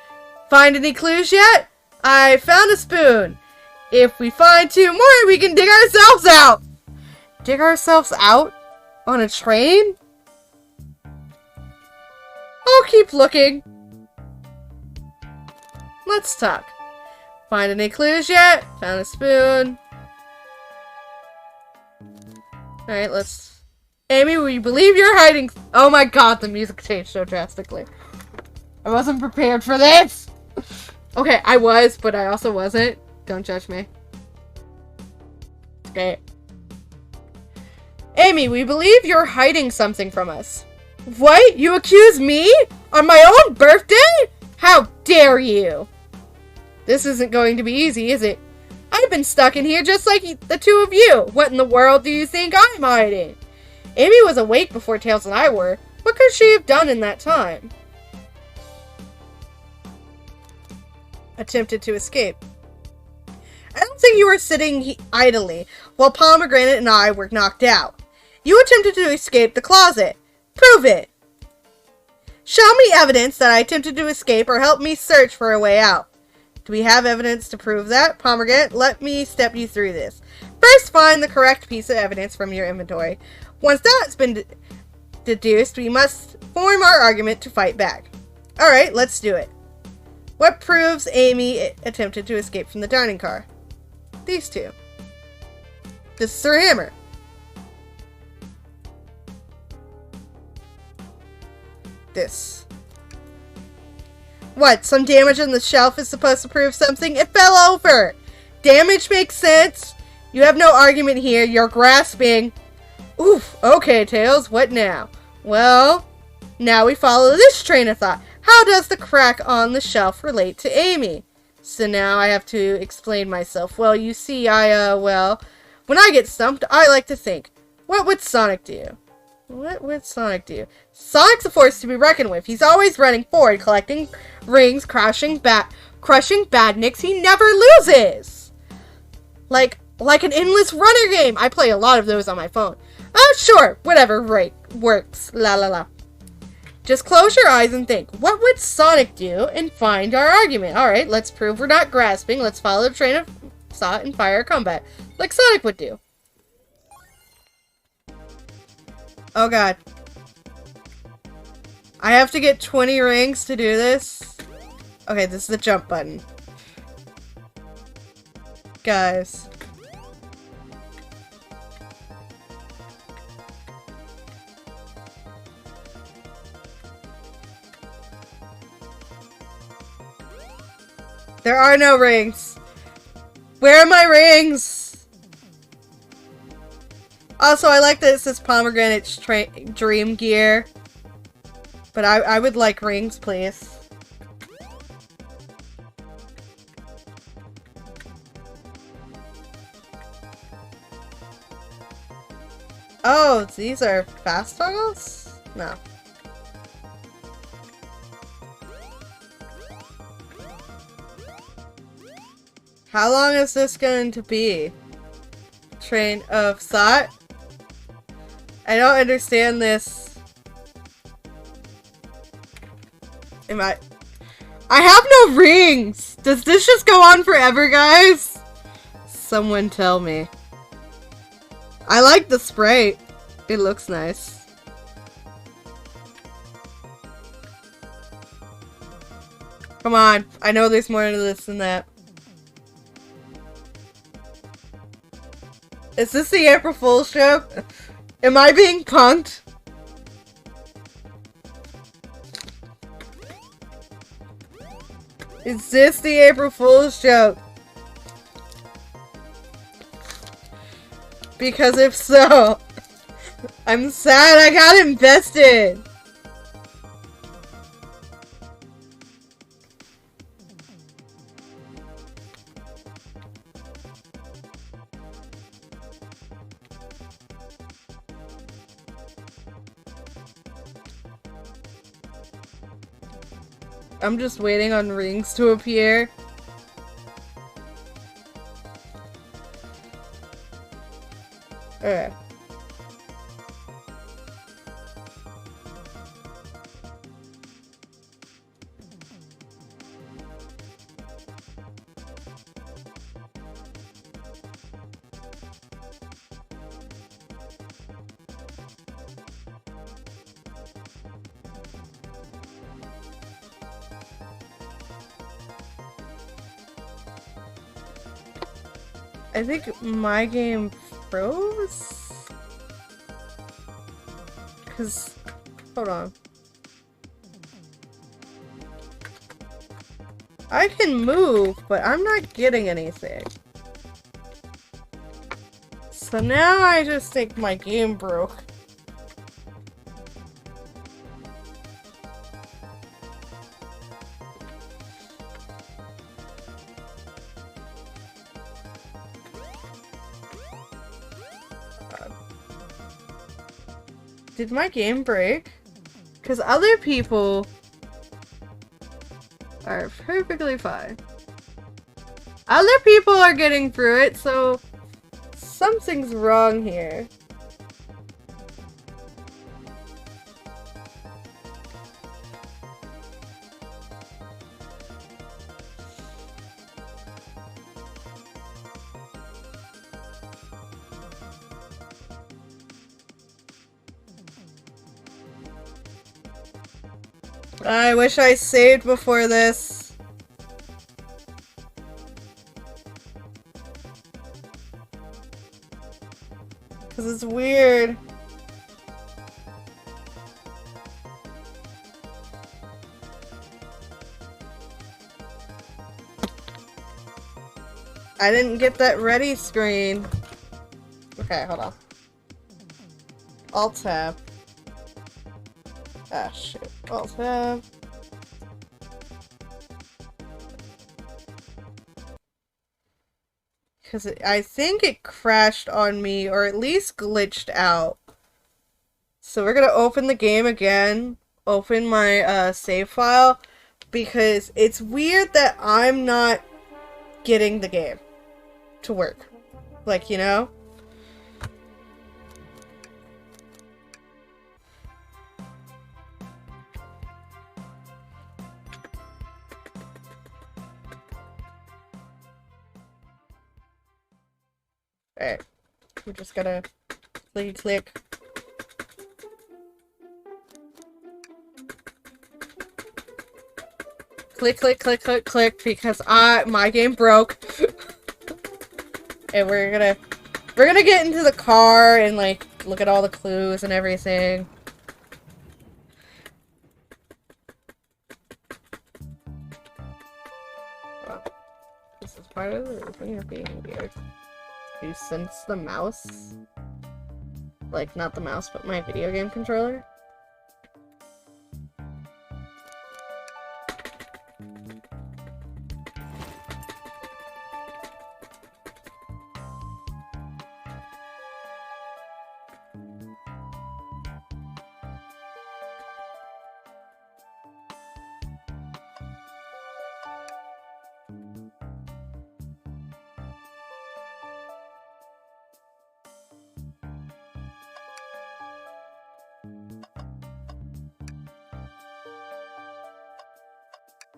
Find any clues yet? I found a spoon. If we find 2 more, we can dig ourselves out. Dig ourselves out? On a train? I'll keep looking. Let's talk. Find any clues yet? Found a spoon. Alright, let's... Amy, we believe you're hiding... Oh my god, the music changed so drastically. I wasn't prepared for this! Okay, I was, but I also wasn't. Don't judge me. Okay. Amy, we believe you're hiding something from us. What? You accuse me? On my own birthday? How dare you? This isn't going to be easy, is it? I've been stuck in here just like the 2 of you. What in the world do you think I'm hiding? Amy was awake before Tails and I were. What could she have done in that time? Attempted to escape. I don't think you were sitting idly while Pomegranate and I were knocked out. You attempted to escape the closet. Prove it. Show me evidence that I attempted to escape or help me search for a way out. Do we have evidence to prove that? Pomegranate, let me step you through this. First, find the correct piece of evidence from your inventory. Once that's been deduced, we must form our argument to fight back. Alright, let's do it. What proves Amy attempted to escape from the dining car? These two. This is her hammer. This. What? Some damage on the shelf is supposed to prove something? It fell over! Damage makes sense. You have no argument here. You're grasping. Oof. Okay, Tails. What now? Well, now we follow this train of thought. How does the crack on the shelf relate to Amy? So now I have to explain myself. Well, you see, well, when I get stumped, I like to think, what would Sonic do? What would Sonic do? Sonic's a force to be reckoned with. He's always running forward, collecting rings, crushing badniks. He never loses. Like an endless runner game. I play a lot of those on my phone. Oh, sure. Whatever. Right. Works. La la la. Just close your eyes and think, what would Sonic do, and find our argument. Alright, let's prove we're not grasping. Let's follow the train of thought and fire a combat, like Sonic would do. Oh god. I have to get 20 rings to do this? Okay, this is the jump button. Guys. There are no rings. Where are my rings? Also, I like that it says Pomegranate's Dream Gear. But I would like rings, please. Oh, these are fast toggles? No. How long is this going to be? Train of thought? I don't understand this. I have no rings! Does this just go on forever, guys? Someone tell me. I like the sprite. It looks nice. Come on. I know there's more to this than that. Is this the April Fool's joke? Am I being punked? Is this the April Fool's joke? Because if so, I'm sad I got invested. I'm just waiting on rings to appear. Okay. I think my game froze? Cause, hold on. I can move, but I'm not getting anything. So now I just think my game broke. Did my game break? Because other people are perfectly fine. Other people are getting through it, so something's wrong here. I wish I saved before this. Because it's weird. I didn't get that ready screen. Okay, hold on. Alt-tab. Ah, shit. Alt-tab. Because I think it crashed on me, or at least glitched out. So we're gonna open the game again. Open my save file. Because it's weird that I'm not getting the game to work. Like, you know? Alright. We're just gonna click. Click, because my game broke. And we're gonna get into the car and like look at all the clues and everything. Well, this is part of the thing of being weird. Do you sense the mouse? Like, not the mouse, but my video game controller?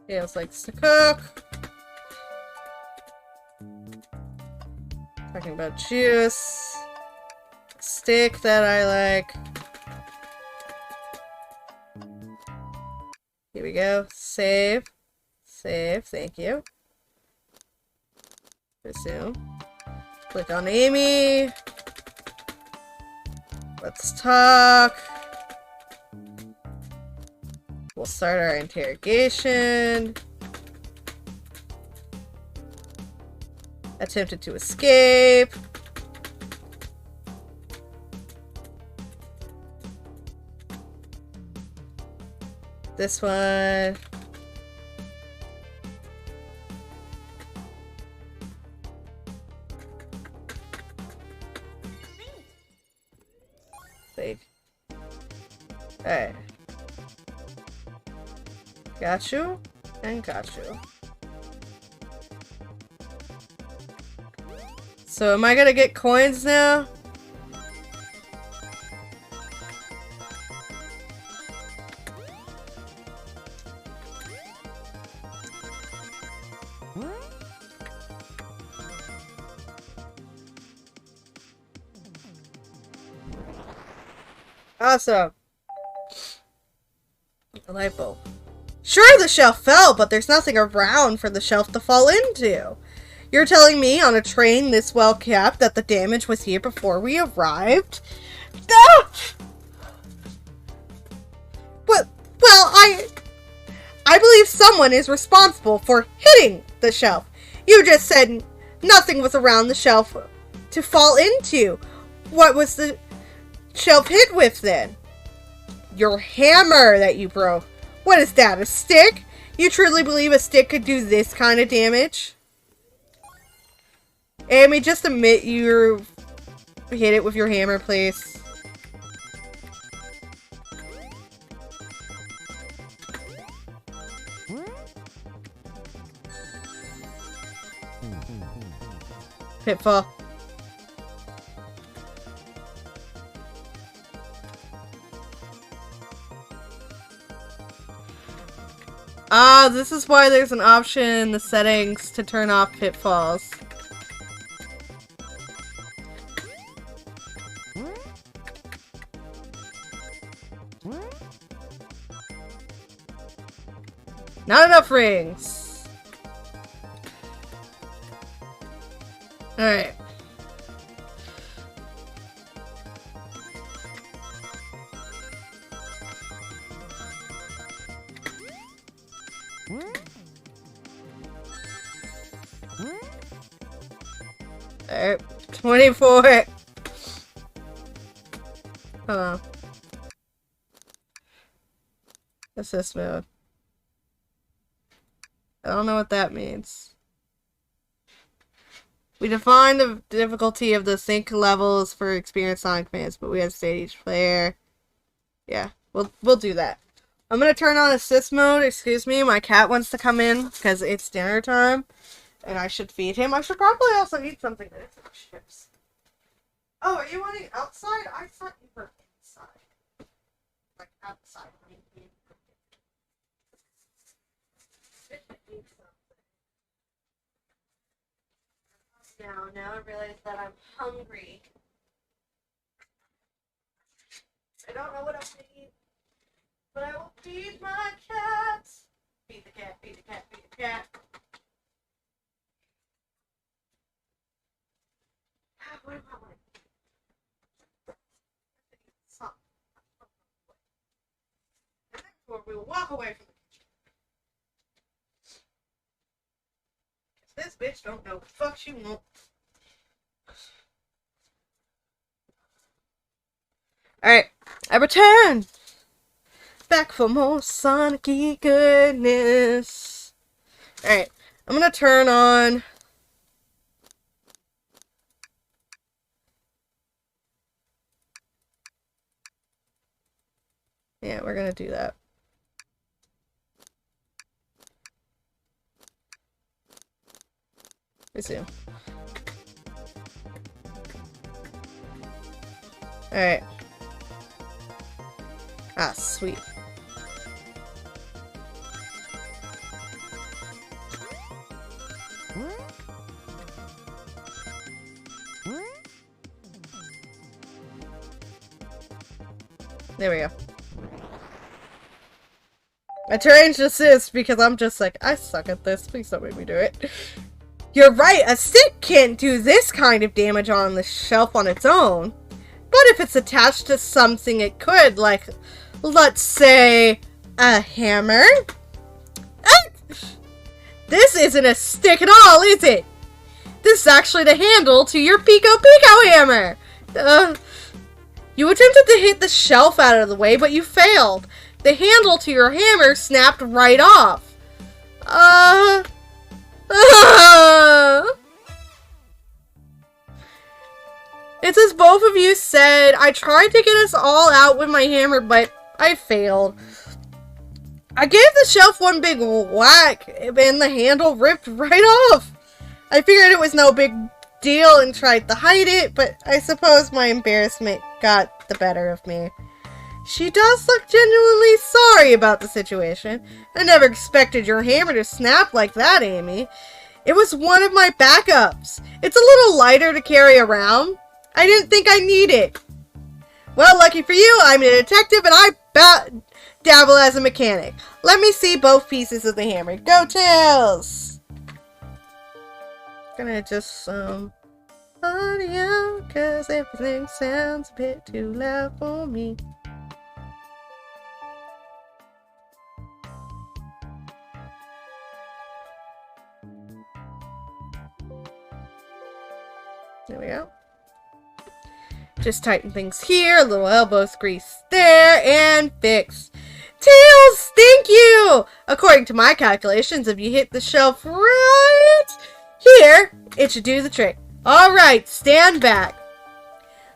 Feels likes to cook. Talking about juice. Steak that I like. Here we go. Save. Save. Thank you. Resume. Click on Amy. Let's talk. We'll start our interrogation. Attempted to escape. This one. Save. Alright. Got you, and got you. So am I gonna get coins now? Awesome. A light bulb. Sure, the shelf fell, but there's nothing around for the shelf to fall into. You're telling me on a train this well kept that the damage was here before we arrived? Ah! Well, I believe someone is responsible for hitting the shelf. You just said nothing was around the shelf to fall into. What was the shelf hit with then? Your hammer that you broke. What is that, a stick? You truly believe a stick could do this kind of damage? Amy, just admit you hit it with your hammer, please. Pitfall. Ah, this is why there's an option in the settings to turn off pitfalls. Not enough rings. Alright. Alright. 24. Hold on. Assist mode. I don't know what that means. We define the difficulty of the sync levels for experienced Sonic fans, but we have to state each player. Yeah, we'll do that. I'm gonna turn on assist mode. Excuse me, my cat wants to come in because it's dinner time, and I should feed him. I should probably also eat something. Chips. Oh, are you wanting outside? I thought you were inside. Like outside. Now I realize that I'm hungry. I don't know what I'm gonna eat, but I will feed my cat. Feed the cat, feed the cat, feed the cat. What am I like? And therefore we will walk away from the kitchen. This bitch don't know what the fuck she wants. Alright, I return! Back for more Sonic-y goodness. Alright, I'm gonna turn on... Yeah, we're gonna do that. Resume. Alright. Ah, sweet. There we go. I changed assist because I'm just like, I suck at this. Please don't make me do it. You're right, a stick can't do this kind of damage on the shelf on its own. But if it's attached to something it could, like, let's say, a hammer? This isn't a stick at all, is it? This is actually the handle to your Pico Pico hammer! You attempted to hit the shelf out of the way, but you failed. The handle to your hammer snapped right off. It's as both of you said, I tried to get us all out with my hammer, but I failed. I gave the shelf one big whack, and the handle ripped right off. I figured it was no big deal and tried to hide it, but I suppose my embarrassment got the better of me. She does look genuinely sorry about the situation. I never expected your hammer to snap like that, Amy. It was one of my backups. It's a little lighter to carry around. I didn't think I'd need it. Well, lucky for you, I'm a detective and I dabble as a mechanic. Let me see both pieces of the hammer. Go Tails! Gonna just audio, cause everything sounds a bit too loud for me. There we go. Just tighten things here, a little elbow grease there, and fix. Tails, thank you! According to my calculations, if you hit the shelf right here, it should do the trick. Alright, stand back.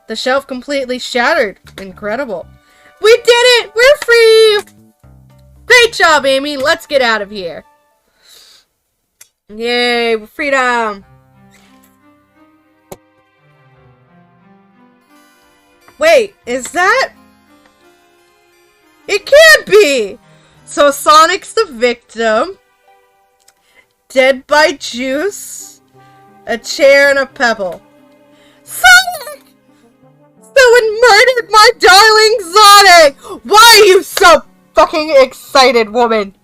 The shelf completely shattered. Incredible. We did it! We're free! Great job, Amy. Let's get out of here. Yay, freedom! Wait, is that? It can't be! So Sonic's the victim. Dead by juice. A chair and a pebble. Sonic! Someone murdered my darling Sonic! Why are you so fucking excited, woman?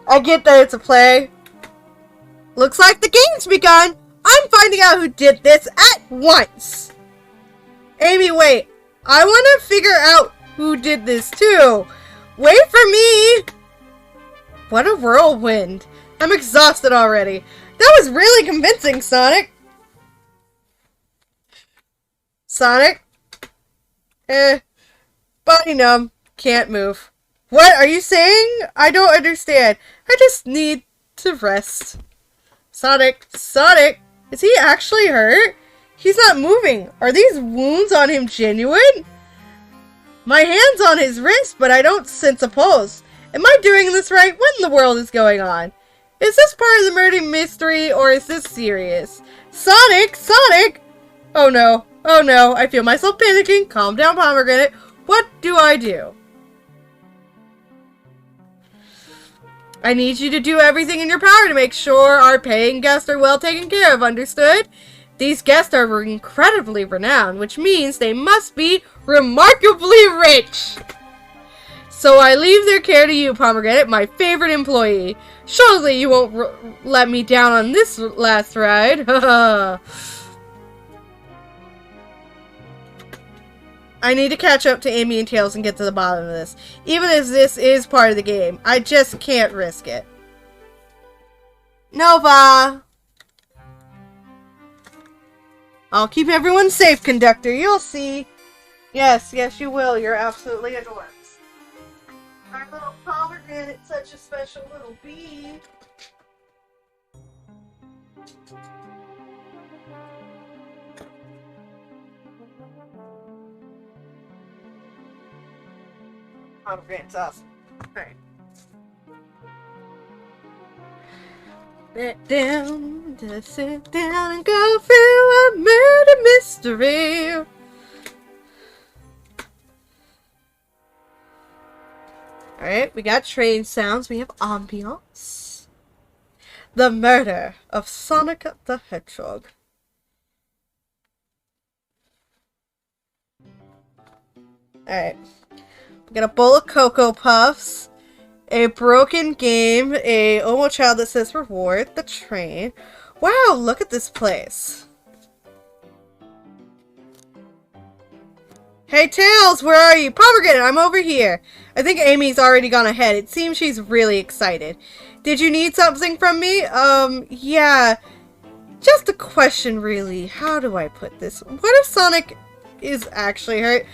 I get that it's a play. Looks like the game's begun. I'm finding out who did this at once. Amy, wait. I want to figure out who did this too. Wait for me. What a whirlwind. I'm exhausted already. That was really convincing, Sonic. Sonic? Body numb. Can't move. What are you saying? I don't understand. I just need to rest. Sonic. Sonic? Is he actually hurt? He's not moving. Are these wounds on him genuine? My hand's on his wrist, but I don't sense a pulse. Am I doing this right? What in the world is going on? Is this part of the murder mystery, or is this serious? Sonic! Sonic! Oh no. Oh no. I feel myself panicking. Calm down, Pomegranate. What do I do? I need you to do everything in your power to make sure our paying guests are well taken care of, understood? These guests are incredibly renowned, which means they must be remarkably rich. So I leave their care to you, Pomegranate, my favorite employee. Surely you won't let me down on this last ride. I need to catch up to Amy and Tails and get to the bottom of this. Even if this is part of the game, I just can't risk it. Nova! I'll keep everyone safe, Conductor. You'll see. Yes, yes, you will. You're absolutely adorbs. Our little Pomegranate, such a special little bee. Pomegranate's awesome. Alright. Sit down, just sit down and go through a murder mystery. Alright, we got train sounds, we have ambiance. The murder of Sonic the Hedgehog. Alright. We got a bowl of Cocoa Puffs. A broken game, a Omo child that says reward, the train. Wow, look at this place. Hey Tails, where are you? Pomegranate, I'm over here. I think Amy's already gone ahead. It seems she's really excited. Did you need something from me? Yeah. Just a question, really. How do I put this? What if Sonic is actually hurt?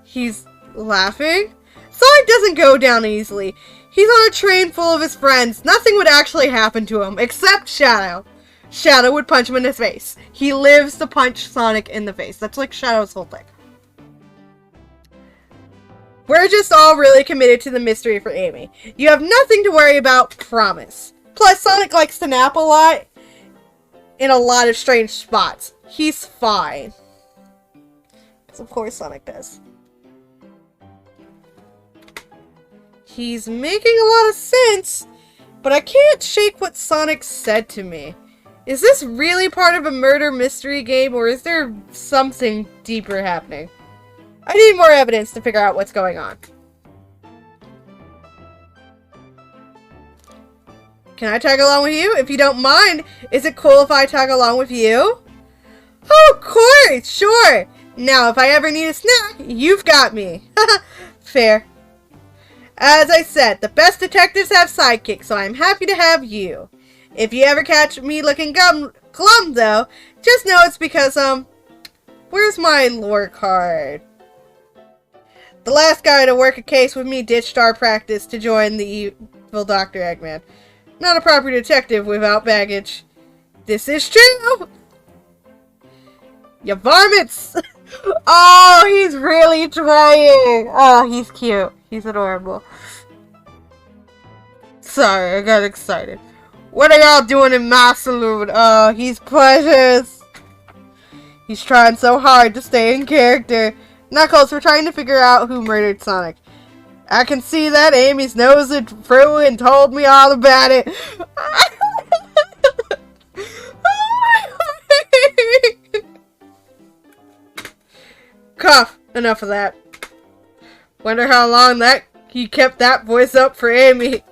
He's laughing? Sonic doesn't go down easily. He's on a train full of his friends. Nothing would actually happen to him, except Shadow. Shadow would punch him in his face. He lives to punch Sonic in the face. That's like Shadow's whole thing. We're just all really committed to the mystery for Amy. You have nothing to worry about, promise. Plus, Sonic likes to nap a lot in a lot of strange spots. He's fine. Because of course Sonic does. He's making a lot of sense, but I can't shake what Sonic said to me. Is this really part of a murder mystery game, or is there something deeper happening? I need more evidence to figure out what's going on. Can I tag along with you? If you don't mind, is it cool if I tag along with you? Oh, of course, sure. Now, if I ever need a snack, you've got me. Fair. As I said, the best detectives have sidekicks, so I'm happy to have you. If you ever catch me looking glum, though, just know it's because, where's my lore card? The last guy to work a case with me ditched our practice to join the evil Dr. Eggman. Not a proper detective without baggage. This is true! You varmints! Oh, he's really trying! Oh, he's cute. He's adorable. Sorry, I got excited. What are y'all doing in my saloon? Oh, he's precious. He's trying so hard to stay in character. Knuckles, we're trying to figure out who murdered Sonic. I can see that Amy's nosed it through and told me all about it. Cough. Enough of that. Wonder how long that You kept that voice up for Amy.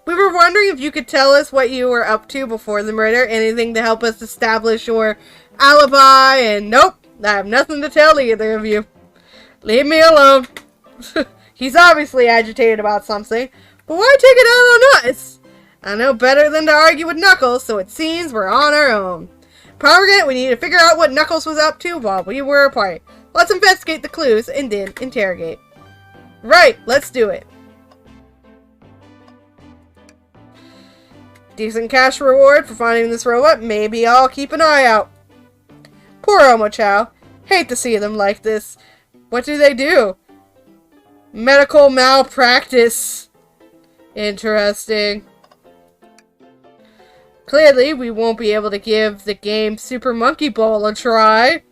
We were wondering if you could tell us what you were up to before the murder. Anything to help us establish your alibi. And nope, I have nothing to tell either of you. Leave me alone. He's obviously agitated about something. But why take it out on us? I know better than to argue with Knuckles, so it seems we're on our own. Pomegranate, we need to figure out what Knuckles was up to while we were apart. Let's investigate the clues and then interrogate. Right, let's do it. Decent cash reward for finding this robot. Maybe I'll keep an eye out. Poor Omochao. Hate to see them like this. What do they do? Medical malpractice. Interesting. Clearly, we won't be able to give the game Super Monkey Ball a try.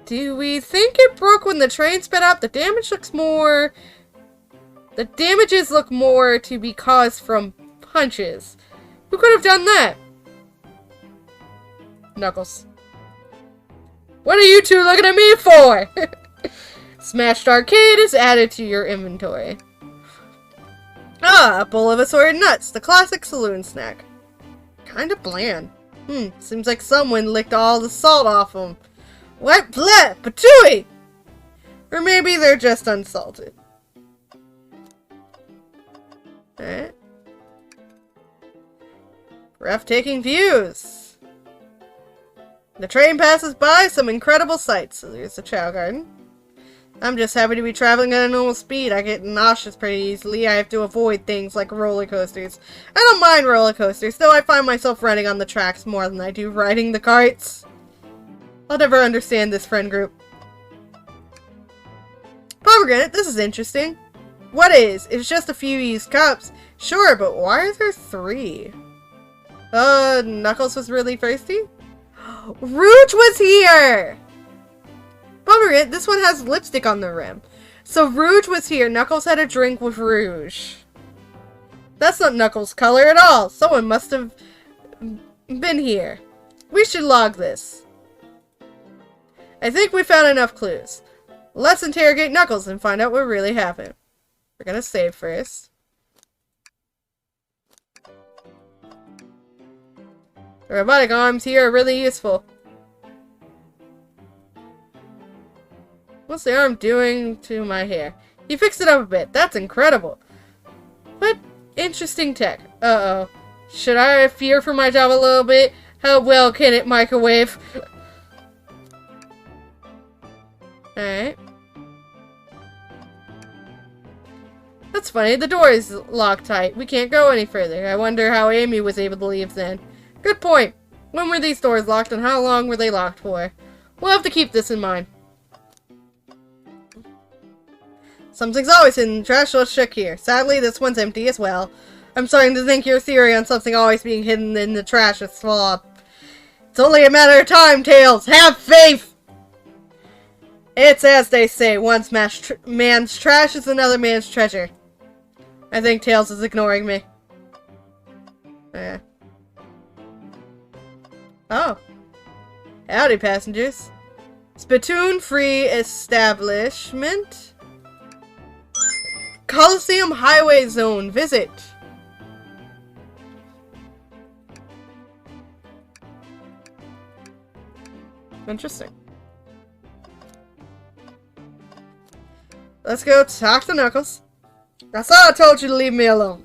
Do we think it broke when the train sped up? The damage looks more... The damages look more to be caused from punches. Who could have done that? Knuckles. What are you two looking at me for? Smashed Arcade is added to your inventory. Ah, a bowl of assorted nuts. The classic saloon snack. Kinda bland. Seems like someone licked all the salt off them. What? Bleh! Patooey! Or maybe they're just unsalted. Alright. Breathtaking views. The train passes by some incredible sights. So there's the Chow Garden. I'm just happy to be traveling at a normal speed. I get nauseous pretty easily. I have to avoid things like roller coasters. I don't mind roller coasters, though I find myself running on the tracks more than I do riding the carts. I'll never understand this friend group. Pomegranate, this is interesting. What is? It's just a few used cups. Sure, but why are there 3? Knuckles was really thirsty? Rouge was here! Pomegranate, this one has lipstick on the rim. So Rouge was here. Knuckles had a drink with Rouge. That's not Knuckles' color at all. Someone must have been here. We should log this. I think we found enough clues. Let's interrogate Knuckles and find out what really happened. We're gonna save first. The robotic arms here are really useful. What's the arm doing to my hair? He fixed it up a bit. That's incredible. What interesting tech. Uh-oh. Should I fear for my job a little bit? How well can it microwave? Alright. That's funny. The door is locked tight. We can't go any further. I wonder how Amy was able to leave then. Good point. When were these doors locked and how long were they locked for? We'll have to keep this in mind. Something's always in the trash. Let's check here. Sadly, this one's empty as well. I'm starting to think your theory on something always being hidden in the trash is flawed. It's only a matter of time, Tails. Have faith! It's as they say, one man's trash is another man's treasure. I think Tails is ignoring me. Yeah. Oh. Howdy, passengers. Spittoon-free establishment. Coliseum Highway Zone. Visit. Interesting. Let's go talk to Knuckles. I thought I told you to leave me alone.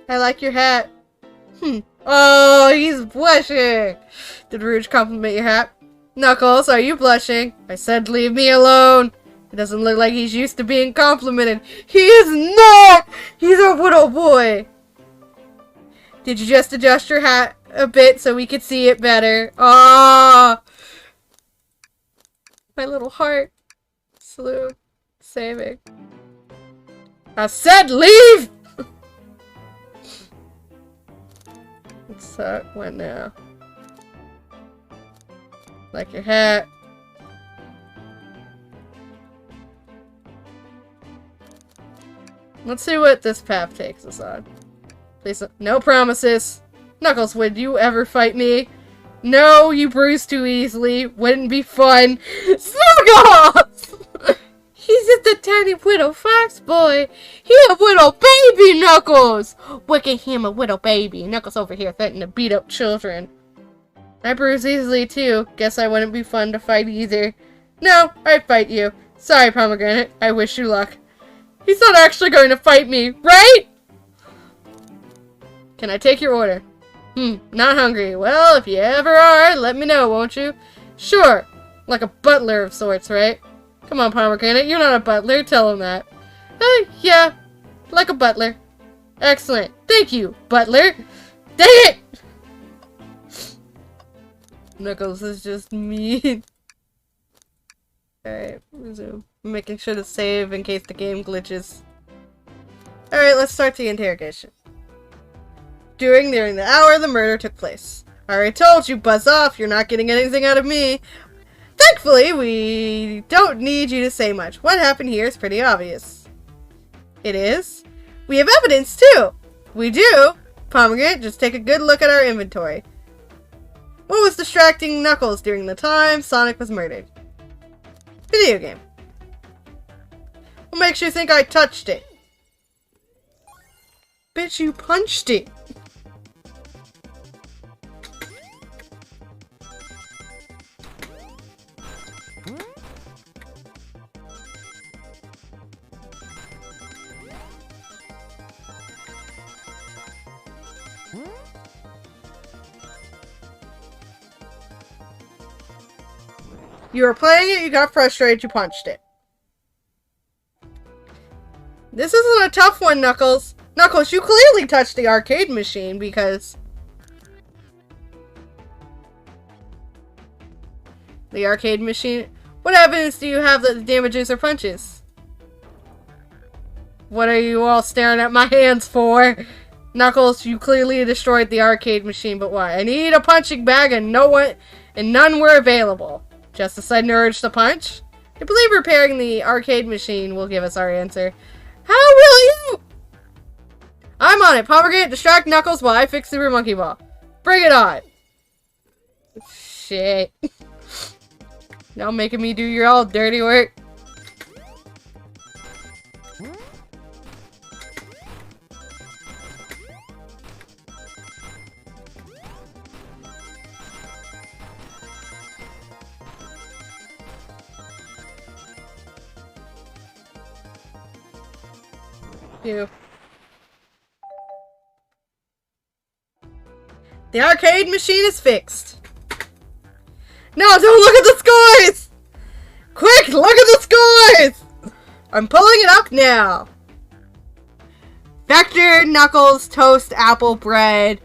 I like your hat. Oh, he's blushing. Did Rouge compliment your hat? Knuckles, are you blushing? I said leave me alone. It doesn't look like he's used to being complimented. He is not! He's a little boy. Did you just adjust your hat a bit so we could see it better? Ah! My little heart. Salute. Saving. I said leave! What's that? What now? Like your hat. Let's see what this path takes us on. Please, no promises. Knuckles, would you ever fight me? No, you bruise too easily. Wouldn't be fun. Snuggles! He's just a tiny little fox boy. He a little baby, Knuckles. Look at him, a little baby. Knuckles over here threatening to beat up children. I bruise easily, too. Guess I wouldn't be fun to fight either. No, I'd fight you. Sorry, Pomegranate. I wish you luck. He's not actually going to fight me, right? Can I take your order? Not hungry. Well, if you ever are, let me know, won't you? Sure. Like a butler of sorts, right? Come on, Pomegranate. You're not a butler. Tell him that. Yeah. Like a butler. Excellent. Thank you, butler. Dang it! Knuckles is just mean. Alright, resume. I'm making sure to save in case the game glitches. Alright, let's start the interrogation. During the hour the murder took place. I already told you, buzz off. You're not getting anything out of me. Thankfully, we don't need you to say much. What happened here is pretty obvious. It is? We have evidence, too. We do. Pomegranate, just take a good look at our inventory. What was distracting Knuckles during the time Sonic was murdered? Video game. What makes you think I touched it? Bitch, you punched it. You were playing it, you got frustrated, you punched it. This isn't a tough one, Knuckles. Knuckles, you clearly touched the arcade machine because... The arcade machine? What evidence do you have that the damages are punches? What are you all staring at my hands for? Knuckles, you clearly destroyed the arcade machine, but why? I need a punching bag and none were available. Just a sudden urge to punch? I believe repairing the arcade machine will give us our answer. How will you? I'm on it. Pomegranate, distract Knuckles while I fix Super Monkey Ball. Bring it on. Shit. Now making me do your all dirty work. You. The arcade machine is fixed. No, don't look at the scores! Quick, look at the scores! I'm pulling it up now. Vector, Knuckles, Toast, Apple, Bread,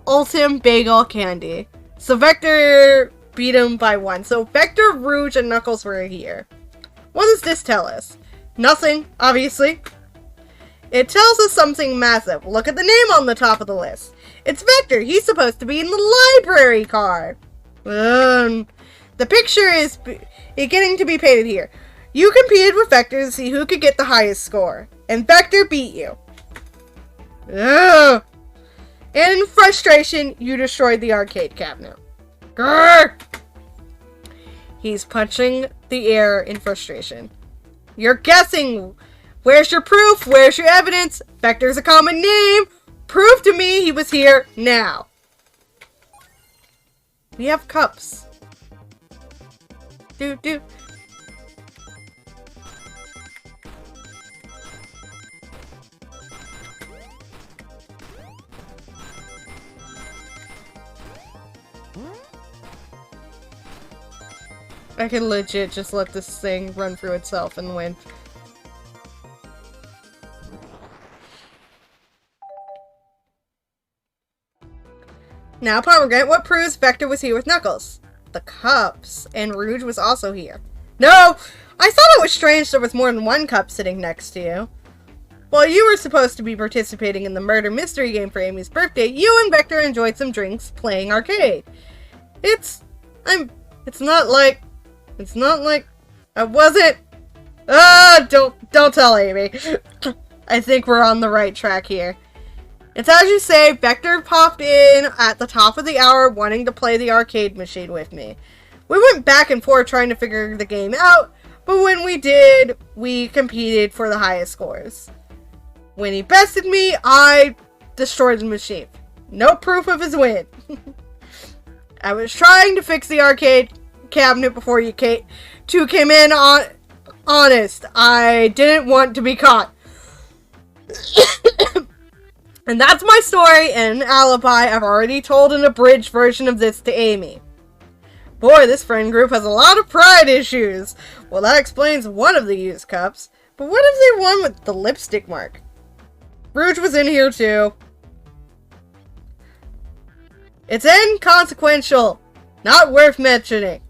Ultim, Bagel, Candy. So Vector beat him by 1. So Vector, Rouge, and Knuckles were here. What does this tell us? Nothing, obviously. It tells us something massive. Look at the name on the top of the list. It's Vector. He's supposed to be in the library car. The picture is beginning to be painted here. You competed with Vector to see who could get the highest score. And Vector beat you. Ugh. And in frustration, you destroyed the arcade cabinet. Grr! He's punching the air in frustration. You're guessing. Where's your proof? Where's your evidence? Vector's a common name. Prove to me he was here now. We have cups. Do. I can legit just let this thing run through itself and win. Now, Pomegranate, what proves Vector was here with Knuckles? The cups. And Rouge was also here. No! I thought it was strange there was more than one cup sitting next to you. While you were supposed to be participating in the murder mystery game for Amy's birthday, you and Vector enjoyed some drinks playing arcade. It's not like I wasn't. Don't tell Amy. I think we're on the right track here. It's as you say, Vector popped in at the top of the hour wanting to play the arcade machine with me. We went back and forth trying to figure the game out, but when we did, we competed for the highest scores. When he bested me, I destroyed the machine. No proof of his win. I was trying to fix the arcade cabinet before you two came in. Honest, I didn't want to be caught. And that's my story and an alibi. I've already told an abridged version of this to Amy. Boy, this friend group has a lot of pride issues. Well, that explains one of the used cups. But what if they won with the lipstick mark? Rouge was in here too. It's inconsequential. Not worth mentioning.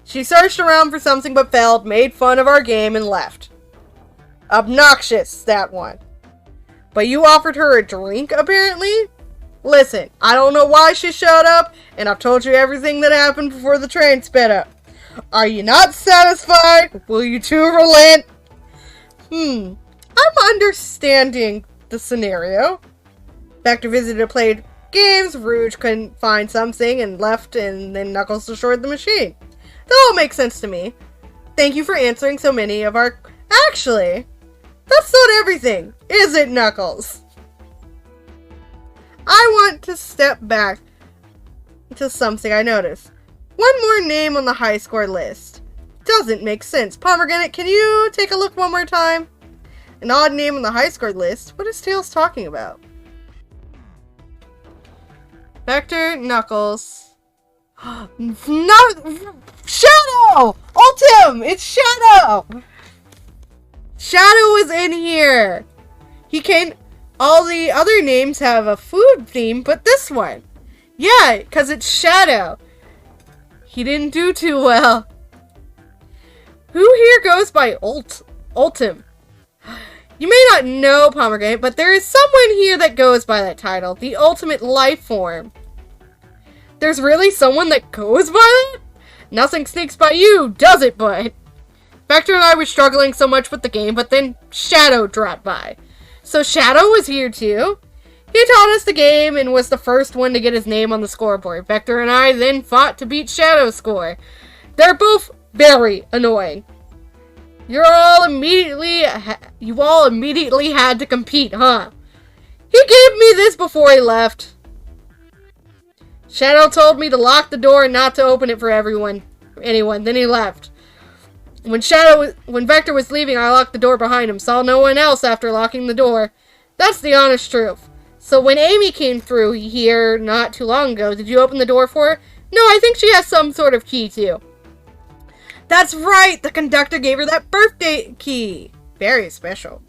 She searched around for something but failed, made fun of our game, and left. Obnoxious, that one. But you offered her a drink, apparently? Listen, I don't know why she showed up, and I've told you everything that happened before the train sped up. Are you not satisfied? Will you two relent? I'm understanding the scenario. Vector visited played games, Rouge couldn't find something and left, and then Knuckles destroyed the machine. That all makes sense to me. Thank you for answering so many of our... Actually, that's not everything, is it, Knuckles? I want to step back to something I noticed. One more name on the high score list. Doesn't make sense. Pomegranate, can you take a look one more time? An odd name on the high score list? What is Tails talking about? Vector, Knuckles. No! Shadow! Ultim! It's Shadow! Shadow is in here! He came... All the other names have a food theme, but this one. Yeah, because it's Shadow. He didn't do too well. Who here goes by Ultim? You may not know Pomegranate, but there is someone here that goes by that title. The ultimate life form. There's really someone that goes by that? Nothing sneaks by you, does it, bud? Vector and I were struggling so much with the game, but then Shadow dropped by. So Shadow was here too. He taught us the game and was the first one to get his name on the scoreboard. Vector and I then fought to beat Shadow's score. They're both very annoying. You all immediately had to compete, huh? He gave me this before he left. Shadow told me to lock the door and not to open it for anyone. Then he left. When Vector was leaving, I locked the door behind him. Saw no one else after locking the door. That's the honest truth. So when Amy came through here not too long ago, did you open the door for her? No, I think she has some sort of key too. That's right! The conductor gave her that birthday key! Very special.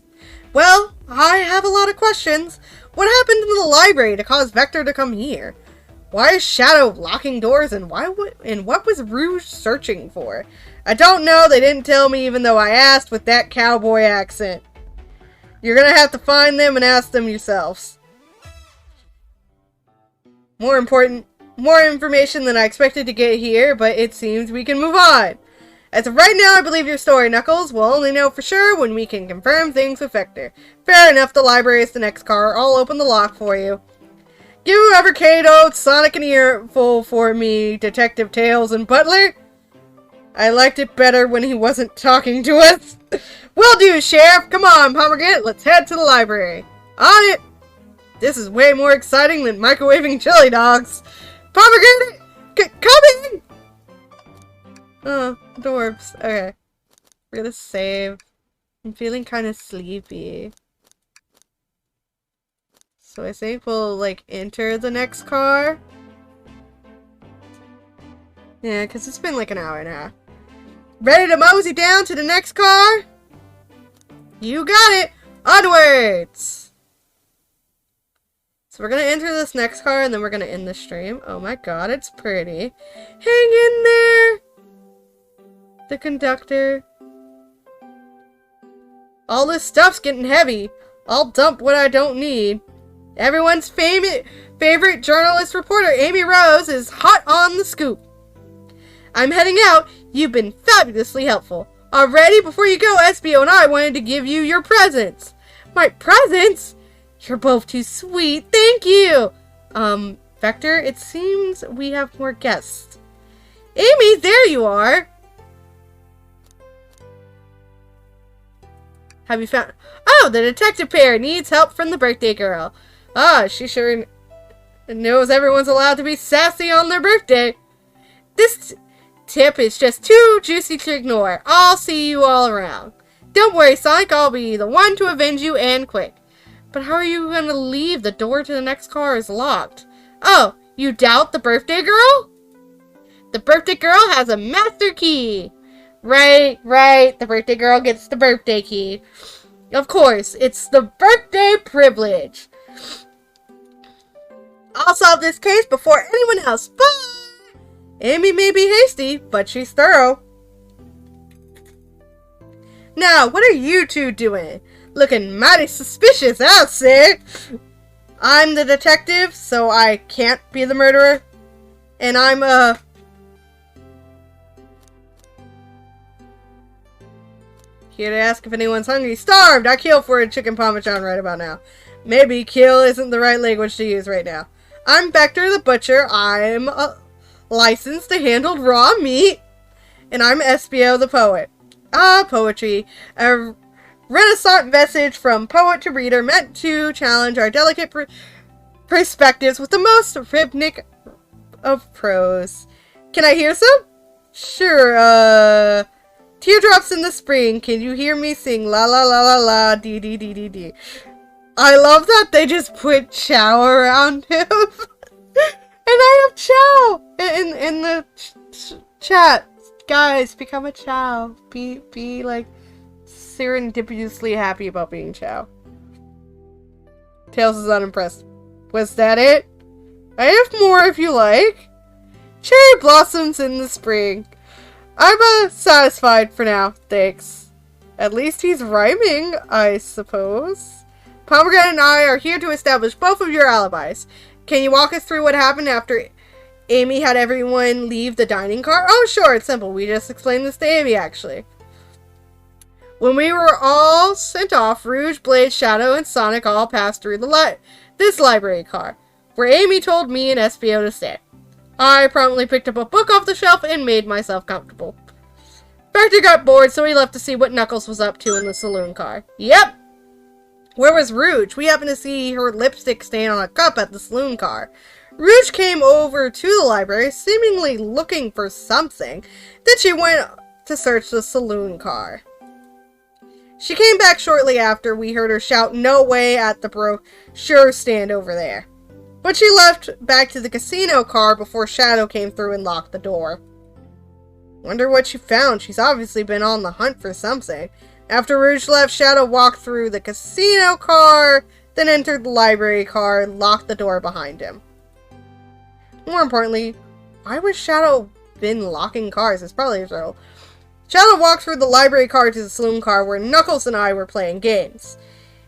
Well, I have a lot of questions. What happened in the library to cause Vector to come here? Why is Shadow locking doors, and what was Rouge searching for? I don't know, they didn't tell me even though I asked with that cowboy accent. You're gonna have to find them and ask them yourselves. More information than I expected to get here, but it seems we can move on. As of right now, I believe your story, Knuckles. We'll only know for sure when we can confirm things with Vector. Fair enough, the library is the next car. I'll open the lock for you. Give whoever Kato, Sonic, an earful for me, Detective Tails, and Butler. I liked it better when he wasn't talking to us. Will do, Sheriff. Come on, Pomegranate. Let's head to the library. On it. This is way more exciting than microwaving chili dogs. Pomegranate, come in. Oh, dwarves. Okay. We're gonna save. I'm feeling kind of sleepy. So I think we'll, like, enter the next car. Yeah, because it's been like an hour and a half. Ready to mosey down to the next car? You got it! Onwards! So we're gonna enter this next car and then we're gonna end the stream. Oh my god, it's pretty. Hang in there! The conductor. All this stuff's getting heavy. I'll dump what I don't need. Everyone's favorite journalist reporter, Amy Rose, is hot on the scoop. I'm heading out. You've been fabulously helpful. Already, before you go, Espio and I wanted to give you your presents. My presents? You're both too sweet. Thank you. Vector, it seems we have more guests. Amy, there you are. Have you found... Oh, the detective pair needs help from the birthday girl. Ah, she sure knows everyone's allowed to be sassy on their birthday. This tip is just too juicy to ignore. I'll see you all around. Don't worry, Sonic. I'll be the one to avenge you, and quick. But how are you going to leave? The door to the next car is locked. Oh, you doubt the birthday girl? The birthday girl has a master key. Right. The birthday girl gets the birthday key. Of course, it's the birthday privilege. I'll solve this case before anyone else. Bye! Amy may be hasty, but she's thorough. Now, what are you two doing? Looking mighty suspicious, I'll say. I'm the detective, so I can't be the murderer. And I'm, here to ask if anyone's hungry. Starved! I kill for a chicken parmesan right about now. Maybe kill isn't the right language to use right now. I'm Vector the Butcher. I'm licensed to handle raw meat. And I'm Espio the Poet. Ah, poetry. A renaissance message from poet to reader meant to challenge our delicate perspectives with the most rhythmic of prose. Can I hear some? Sure, Teardrops in the spring. Can you hear me sing la la la la la dee dee dee dee dee? I love that they just put Chow around him. And I have Chow in the chat. Guys, become a Chow. Be like serendipitously happy about being Chow. Tails is unimpressed. Was that it? I have more if you like. Cherry blossoms in the spring. I'm satisfied for now, thanks. At least he's rhyming, I suppose. Pomegranate and I are here to establish both of your alibis. Can you walk us through what happened after Amy had everyone leave the dining car? Oh, sure, it's simple. We just explained this to Amy, actually. When we were all sent off, Rouge, Blade, Shadow, and Sonic all passed through this library car, where Amy told me and Espio to stay. I promptly picked up a book off the shelf and made myself comfortable. Vector got bored, so he left to see what Knuckles was up to in the saloon car. Yep! Where was Rouge? We happened to see her lipstick stain on a cup at the saloon car. Rouge came over to the library, seemingly looking for something. Then she went to search the saloon car. She came back shortly after we heard her shout, "No way," at the brochure stand over there. But she left back to the casino car before Shadow came through and locked the door. Wonder what she found. She's obviously been on the hunt for something. After Rouge left, Shadow walked through the casino car, then entered the library car and locked the door behind him. More importantly, why would Shadow been locking cars? It's probably his role. Shadow walked through the library car to the saloon car where Knuckles and I were playing games.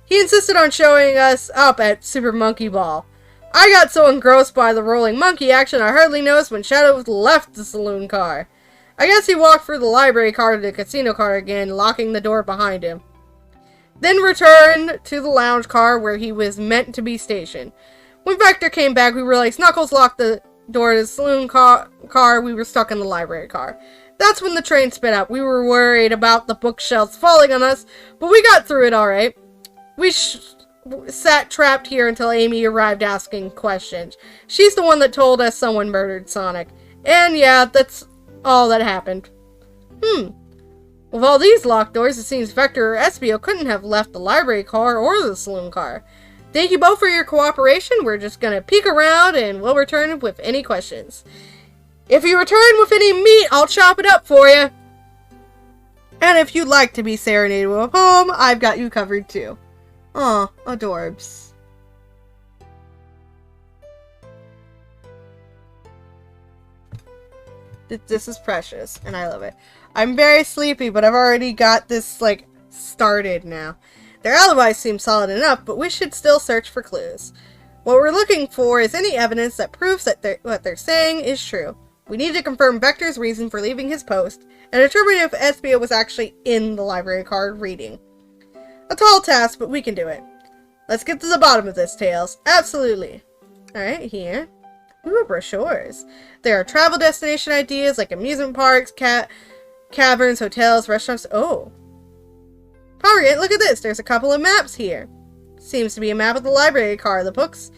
He insisted on showing us up at Super Monkey Ball. I got so engrossed by the rolling monkey action I hardly noticed when Shadow left the saloon car. I guess he walked through the library car to the casino car again, locking the door behind him. Then returned to the lounge car where he was meant to be stationed. When Vector came back, we realized Knuckles locked the door to the saloon car. We were stuck in the library car. That's when the train sped up. We were worried about the bookshelves falling on us, but we got through it alright. We sat trapped here until Amy arrived asking questions. She's the one that told us someone murdered Sonic. And yeah, that's all that happened. With all these locked doors, it seems Vector or Espio couldn't have left the library car or the saloon car. Thank you both for your cooperation. We're just gonna peek around and we'll return with any questions. If you return with any meat, I'll chop it up for you. And if you'd like to be serenaded with a poem, I've got you covered too. Aw, adorbs. This is precious, and I love it. I'm very sleepy, but I've already got this, like, started now. Their alibis seem solid enough, but we should still search for clues. What we're looking for is any evidence that proves that what they're saying is true. We need to confirm Vector's reason for leaving his post, and determine if Espio was actually in the library car reading. A tall task, but we can do it. Let's get to the bottom of this, Tails. Absolutely. Alright, here. Ooh, brochures. There are travel destination ideas like amusement parks, caverns, hotels, restaurants. Oh. Congregate, look at this. There's a couple of maps here. Seems to be a map of the library car. The books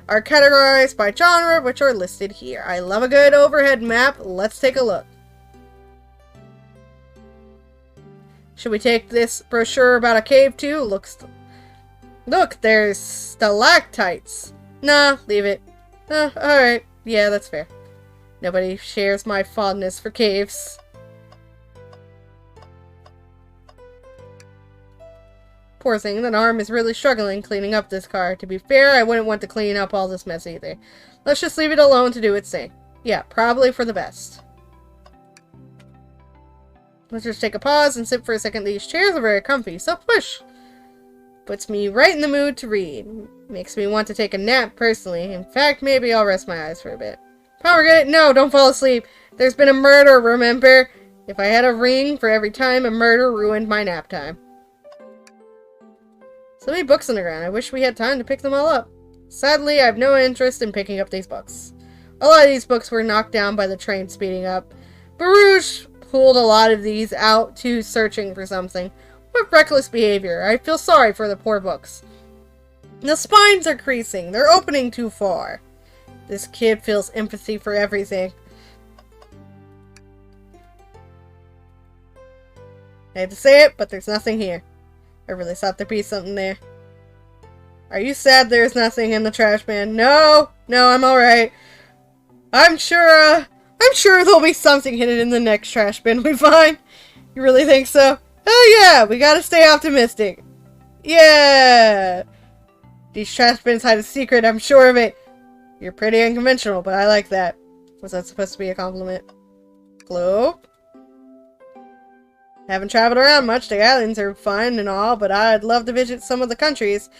are categorized by genre, which are listed here. I love a good overhead map. Let's take a look. Should we take this brochure about a cave too? Look, there's stalactites. Nah, leave it. Alright. Yeah, that's fair. Nobody shares my fondness for caves. Poor thing, that arm is really struggling cleaning up this car. To be fair, I wouldn't want to clean up all this mess either. Let's just leave it alone to do its thing. Yeah, probably for the best. Let's just take a pause and sit for a second. These chairs are very comfy, so push! Puts me right in the mood to read. Makes me want to take a nap, personally. In fact, maybe I'll rest my eyes for a bit. Pomegranate, no, don't fall asleep. There's been a murder, remember? If I had a ring for every time a murder ruined my nap time. So many books on the ground. I wish we had time to pick them all up. Sadly, I have no interest in picking up these books. A lot of these books were knocked down by the train speeding up. Baruch pulled a lot of these out to searching for something. What reckless behavior. I feel sorry for the poor books. The spines are creasing. They're opening too far. This kid feels empathy for everything. I hate to say it, but there's nothing here. I really thought there'd be something there. Are you sad there's nothing in the trash bin? No, I'm alright. I'm sure there'll be something hidden in the next trash bin we find. You really think so? Oh yeah, we gotta stay optimistic. Yeah! These trash bins hide a secret, I'm sure of it. You're pretty unconventional, but I like that. Was that supposed to be a compliment? Globe? Haven't traveled around much. The islands are fun and all, but I'd love to visit some of the countries.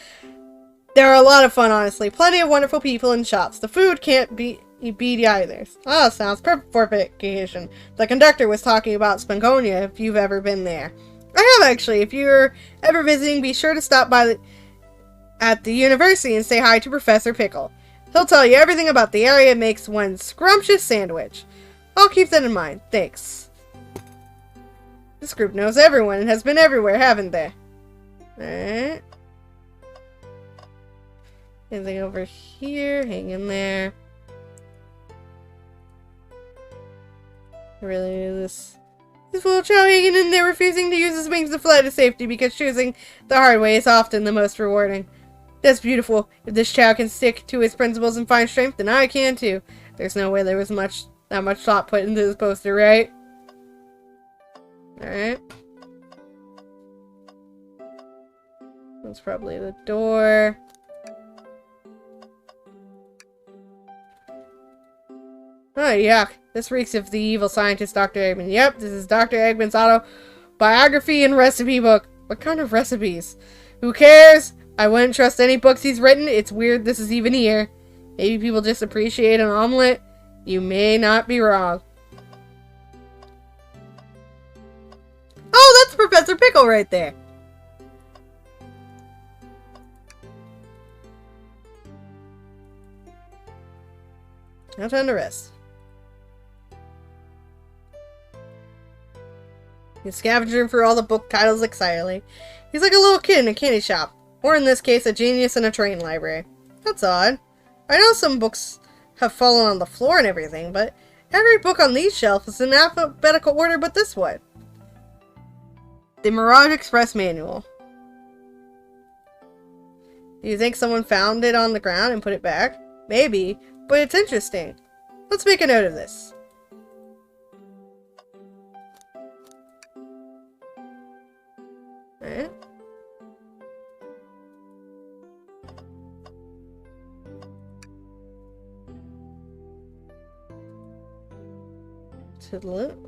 They're a lot of fun, honestly. Plenty of wonderful people and shops. The food can't be beat either. Oh, sounds perfect for vacation. The conductor was talking about Spankonia, if you've ever been there. I have, actually. If you're ever visiting, be sure to stop by at the university and say hi to Professor Pickle. He'll tell you everything about the area and makes one scrumptious sandwich. I'll keep that in mind. Thanks. This group knows everyone and has been everywhere, haven't they? Alright. Anything over here? Hang in there. I really knew this. This little child hanging in there, refusing to use his wings to fly to safety because choosing the hard way is often the most rewarding. That's beautiful. If this child can stick to his principles and find strength, then I can too. There's no way there was that much thought put into this poster, right? Alright. That's probably the door. Oh, yuck. This reeks of the evil scientist, Dr. Eggman. Yep, this is Dr. Eggman's autobiography and recipe book. What kind of recipes? Who cares? I wouldn't trust any books he's written. It's weird this is even here. Maybe people just appreciate an omelet. You may not be wrong. Oh, that's Professor Pickle right there. Now time to rest. He's scavenging for all the book titles excitedly. He's like a little kid in a candy shop. Or in this case, a genius in a train library. That's odd. I know some books have fallen on the floor and everything, but every book on these shelves is in alphabetical order but this one. The Mirage Express Manual. Do you think someone found it on the ground and put it back? Maybe, but it's interesting. Let's make a note of this. Alright.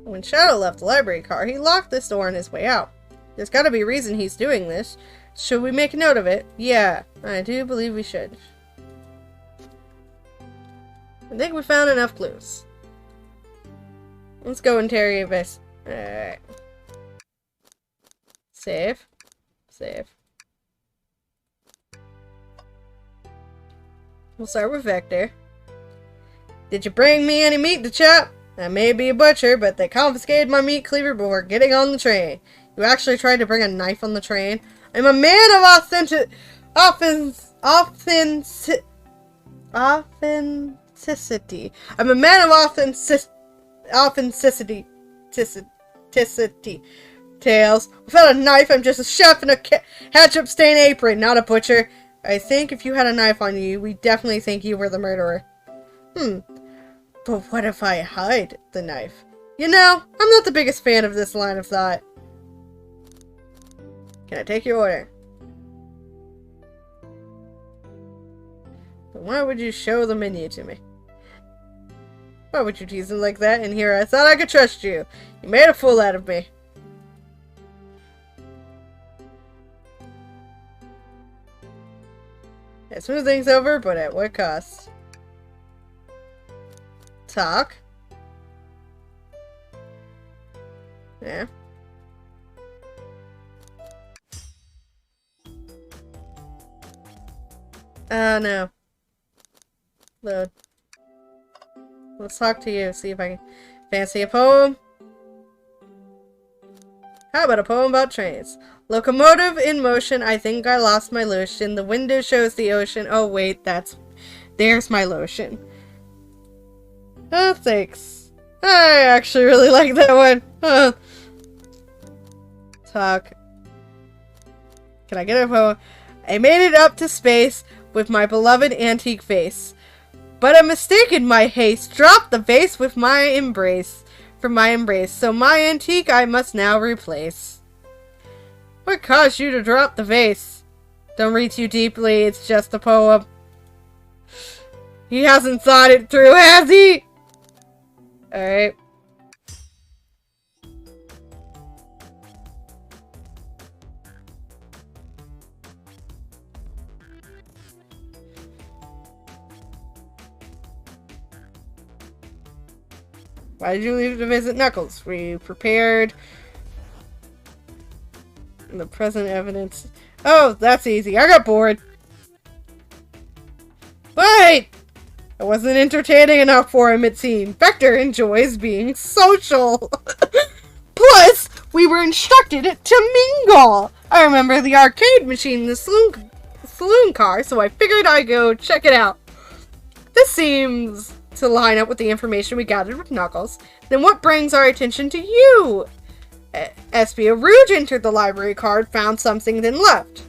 When Shadow left the library car, he locked this door on his way out. There's gotta be a reason he's doing this. Should we make a note of it? Yeah, I do believe we should. I think we found enough clues. Let's go interrogate this. Alright. Save. Save. We'll start with Vector. Did you bring me any meat to chop? I may be a butcher, but they confiscated my meat cleaver before getting on the train. You actually tried to bring a knife on the train? I'm a man of authenticity. I'm a man of authenticity. Tails. Without a knife, I'm just a chef in a ketchup stained apron, not a butcher. I think if you had a knife on you, we definitely think you were the murderer. But what if I hide the knife? You know, I'm not the biggest fan of this line of thought. Can I take your order? But why would you show the menu to me? Why would you tease him like that? And here I thought I could trust you. You made a fool out of me. Yeah, smooth things over, but at what cost? Talk. Yeah. No. Load. Let's talk to you, see if I can fancy a poem. How about a poem about trains? Locomotive in motion, I think I lost my lotion. The window shows the ocean. Oh wait, there's my lotion. Oh, thanks. I actually really like that one. Talk. Can I get a poem? I made it up to space with my beloved antique vase. But a mistake in my haste dropped the vase with my embrace. From my embrace. So my antique I must now replace. What caused you to drop the vase? Don't read too deeply, it's just a poem. He hasn't thought it through, has he? Alright. Why did you leave to visit Knuckles? Were you prepared? The present evidence. Oh, that's easy. I got bored. Wait! It wasn't entertaining enough for him, it seemed. Vector enjoys being social. Plus, we were instructed to mingle. I remember the arcade machine in the saloon car, so I figured I'd go check it out. This seems to line up with the information we gathered with Knuckles. Then what brings our attention to you? Espio Rouge entered the library card, found something, then left.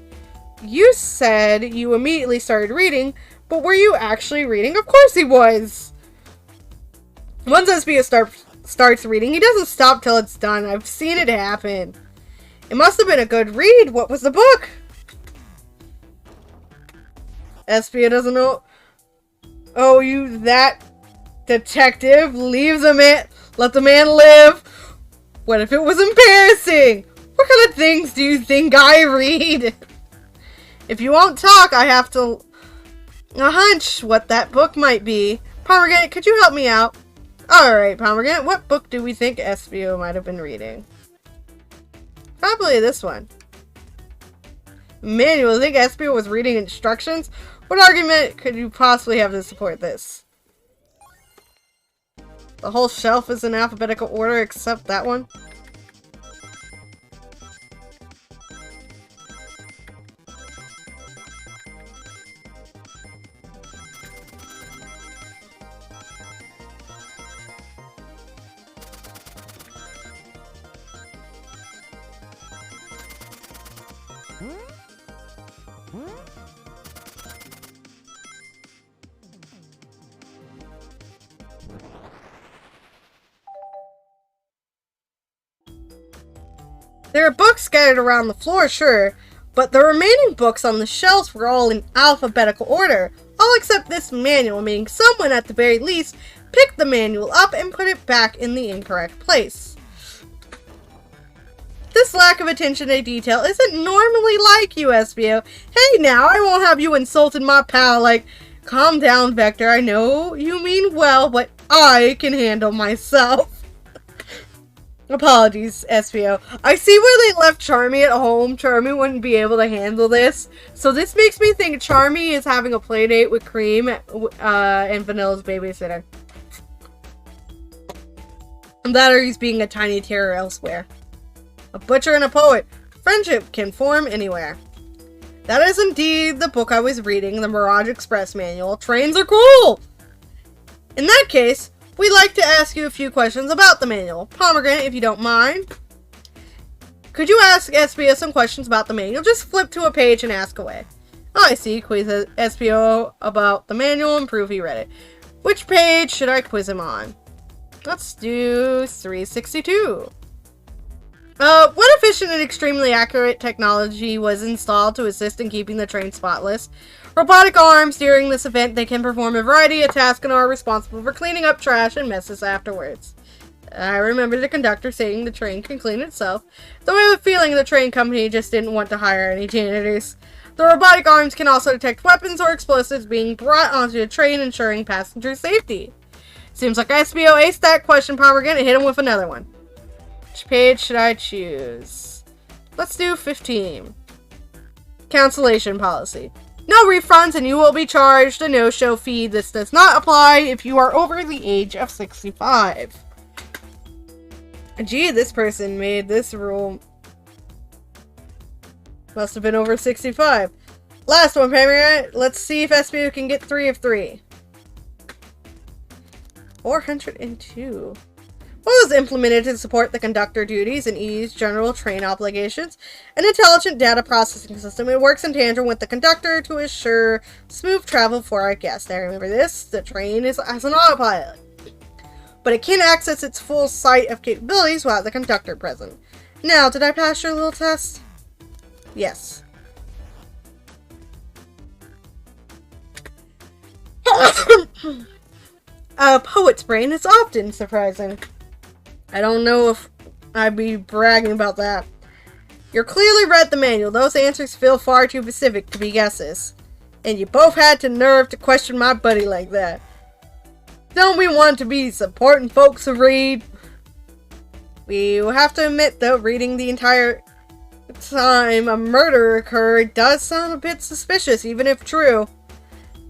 You said you immediately started reading, but were you actually reading? Of course he was! Once Espio starts reading, he doesn't stop till it's done. I've seen it happen. It must have been a good read. What was the book? Espio doesn't know. Oh, you that detective? Leave the man. Let the man live. What if it was embarrassing? What kind of things do you think I read? If you won't talk, I have to a hunch what that book might be. Pomegranate, could you help me out? Alright, Pomegranate, what book do we think Espio might have been reading? Probably this one. Manual, I think Espio was reading instructions? What argument could you possibly have to support this? The whole shelf is in alphabetical order except that one. There are books scattered around the floor, sure, but the remaining books on the shelves were all in alphabetical order, all except this manual, meaning someone at the very least picked the manual up and put it back in the incorrect place. This lack of attention to detail isn't normally like you, Espio. Hey now, I won't have you insulting my pal like, calm down, Vector, I know you mean well, but I can handle myself. Apologies, Espio. I see where they left Charmy at home. Charmy wouldn't be able to handle this. So this makes me think Charmy is having a play date with Cream and Vanilla's babysitter. And that or he's being a tiny terror elsewhere. A butcher and a poet. Friendship can form anywhere. That is indeed the book I was reading, the Mirage Express manual. Trains are cool! In that case, we'd like to ask you a few questions about the manual. Pomegranate, if you don't mind. Could you ask SBO some questions about the manual? Just flip to a page and ask away. Oh, I see. Quiz SBO about the manual and prove he read it. Which page should I quiz him on? Let's do 362. What efficient and extremely accurate technology was installed to assist in keeping the train spotless? Robotic arms. During this event, they can perform a variety of tasks and are responsible for cleaning up trash and messes afterwards. I remember the conductor saying the train can clean itself, though I have a feeling the train company just didn't want to hire any janitors. The robotic arms can also detect weapons or explosives being brought onto the train, ensuring passenger safety. Seems like SBO aced that question, Pomegranate, and hit him with another one. Which page should I choose? Let's do 15. Cancellation policy. No refunds and you will be charged a no-show fee. This does not apply if you are over the age of 65. Gee, this person made this rule. Must have been over 65. Last one, Pomegranate. Let's see if SBO can get 3 of 3. 402. What was implemented to support the conductor duties and ease general train obligations? An intelligent data processing system. It works in tandem with the conductor to assure smooth travel for our guests. I remember this. The train has an autopilot, but it can access its full sight of capabilities without the conductor present. Now, did I pass your little test? Yes. A poet's brain is often surprising. I don't know if I'd be bragging about that. You clearly read the manual. Those answers feel far too specific to be guesses. And you both had the nerve to question my buddy like that. Don't we want to be supporting folks who read? We will have to admit, though, reading the entire time a murder occurred does sound a bit suspicious, even if true.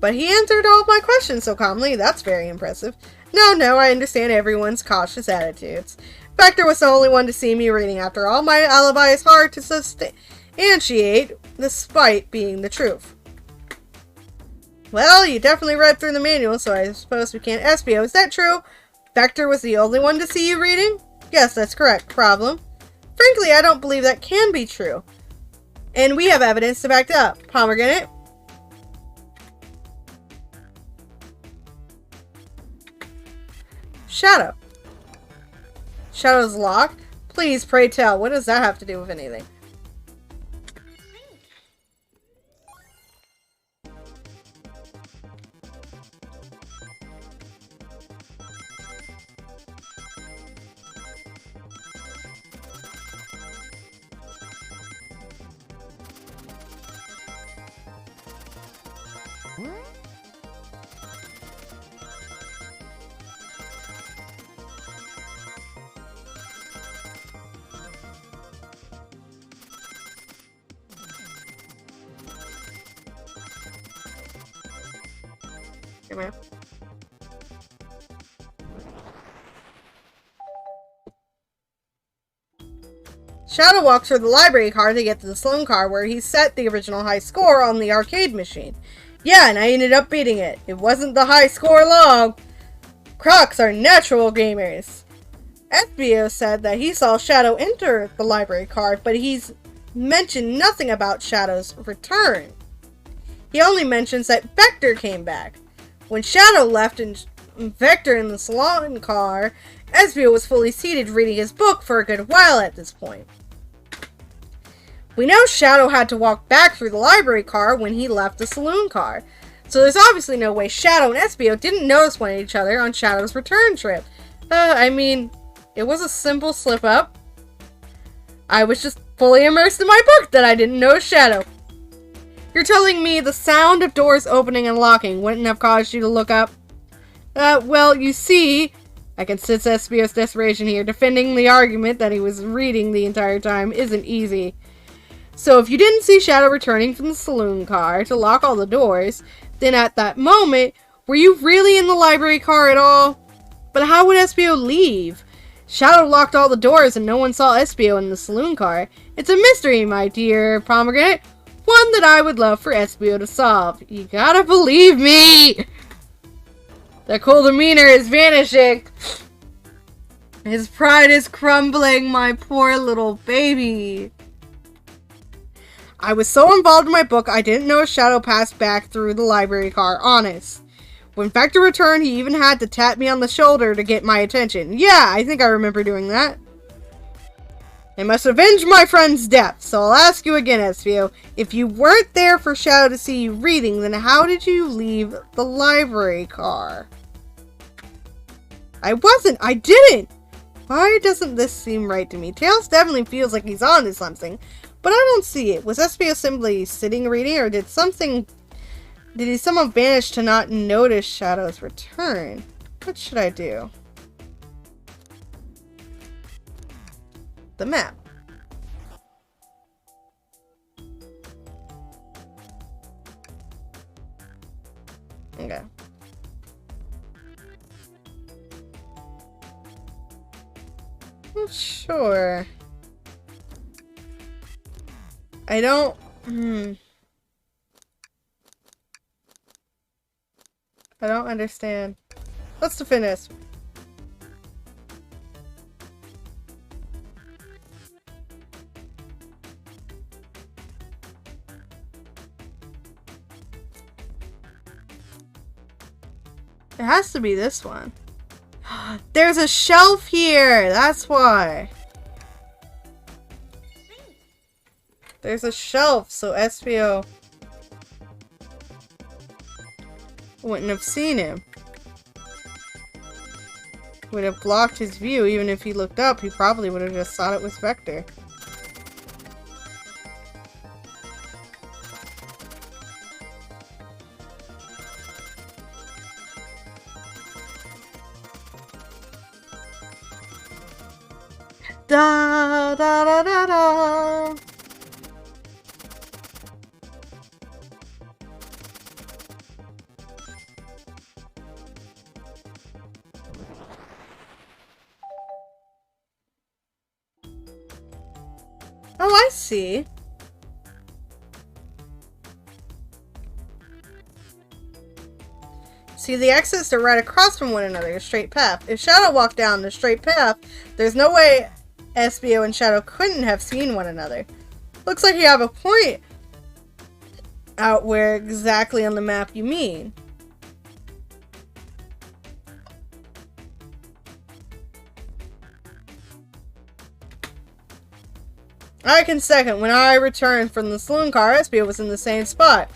But he answered all my questions so calmly. That's very impressive. No, I understand everyone's cautious attitudes. Vector was the only one to see me reading after all. My alibi is hard to substantiate, despite being the truth. Well, you definitely read through the manual, so I suppose we can't SBO. Is that true? Vector was the only one to see you reading? Yes, that's correct. Problem? Frankly, I don't believe that can be true. And we have evidence to back it up. Pomegranate? Shadow. Shadow's locked? Please, pray tell. What does that have to do with anything? Come here. Shadow walks through the library car to get to the saloon car where he set the original high score on the arcade machine. Yeah, and I ended up beating it. It wasn't the high score long. Crocs are natural gamers. SBO said that he saw Shadow enter the library car, but he's mentioned nothing about Shadow's return. He only mentions that Vector came back. When Shadow left and Vector in the salon car, SBO was fully seated reading his book for a good while at this point. We know Shadow had to walk back through the library car when he left the saloon car, so there's obviously no way Shadow and SBO didn't notice one of each other on Shadow's return trip. I mean, it was a simple slip-up. I was just fully immersed in my book that I didn't know Shadow. You're telling me the sound of doors opening and locking wouldn't have caused you to look up? Well, you see, I can sense SBO's desperation here. Defending the argument that he was reading the entire time isn't easy. So if you didn't see Shadow returning from the saloon car to lock all the doors, then at that moment, were you really in the library car at all? But how would SBO leave? Shadow locked all the doors and no one saw Espio in the saloon car. It's a mystery, my dear Pomegranate. One that I would love for Espio to solve. You gotta believe me! The cool demeanor is vanishing. His pride is crumbling, my poor little baby. I was so involved in my book, I didn't know Shadow passed back through the library car, honest. When Vector returned, he even had to tap me on the shoulder to get my attention. Yeah, I think I remember doing that. I must avenge my friend's death, so I'll ask you again, Espio. If you weren't there for Shadow to see you reading, then how did you leave the library car? I wasn't. I didn't. Why doesn't this seem right to me? Tails definitely feels like he's on to something, but I don't see it. Was Espio simply sitting reading, or did he somehow vanish to not notice Shadow's return? What should I do? The map. Okay. Well, sure. I don't... I don't understand. What's the finish? It has to be this one. There's a shelf here! That's why. There's a shelf, so Espio wouldn't have seen him. Would have blocked his view. Even if he looked up, he probably would have just thought it was Vector. Da da da da da. Oh, I see. See, the exits are right across from one another, a straight path. If Shadow walked down the straight path, there's no way Espio and Shadow couldn't have seen one another. Looks like you have a point out where exactly on the map you mean. I can second. When I returned from the saloon car, Espio was in the same spot.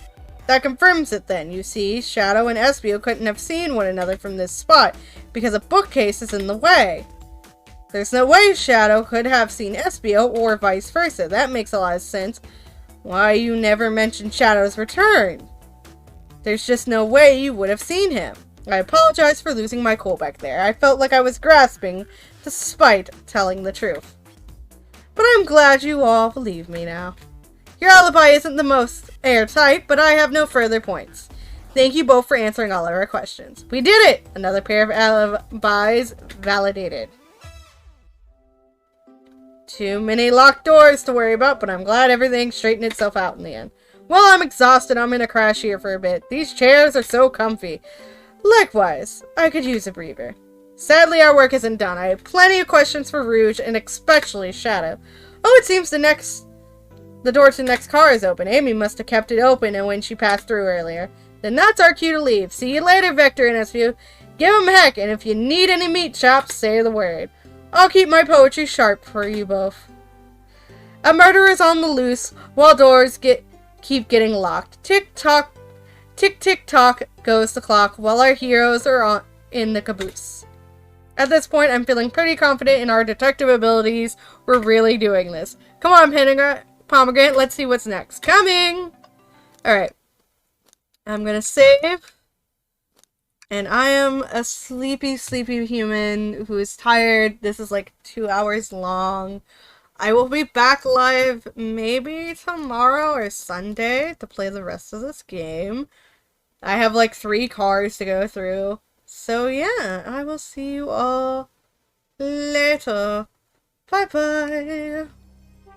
That confirms it then. You see, Shadow and Espio couldn't have seen one another from this spot because a bookcase is in the way. There's no way Shadow could have seen Espio or vice versa. That makes a lot of sense. Why you never mentioned Shadow's return? There's just no way you would have seen him. I apologize for losing my cool back there. I felt like I was grasping despite telling the truth. But I'm glad you all believe me now. Your alibi isn't the most airtight, but I have no further points. Thank you both for answering all of our questions. We did it! Another pair of alibis validated. Too many locked doors to worry about, but I'm glad everything straightened itself out in the end. Well, I'm exhausted. I'm gonna crash here for a bit. These chairs are so comfy. Likewise, I could use a breather. Sadly, our work isn't done. I have plenty of questions for Rouge, and especially Shadow. Oh, it seems the door to the next car is open. Amy must have kept it open and when she passed through earlier. Then that's our cue to leave. See you later, Vector and Espio. Give 'em heck, and if you need any meat chops, say the word. I'll keep my poetry sharp for you both. A murderer is on the loose while doors keep getting locked. Tick-tock, tick-tick-tock goes the clock while our heroes are in the caboose. At this point, I'm feeling pretty confident in our detective abilities. We're really doing this. Come on, Pomegranate, let's see what's next. Coming! Alright. I'm gonna save. And I am a sleepy, sleepy human who is tired. This is like 2 hours long. I will be back live maybe tomorrow or Sunday to play the rest of this game. I have like 3 cars to go through. So yeah, I will see you all later. Bye-bye. I'm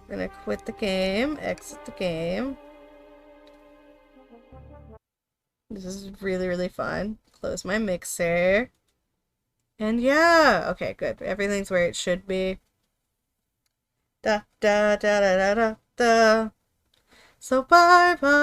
gonna quit the game, exit the game. This is really, really fun. Close my mixer. And yeah, okay, good. Everything's where it should be. Da da da da da da da. So bye bye.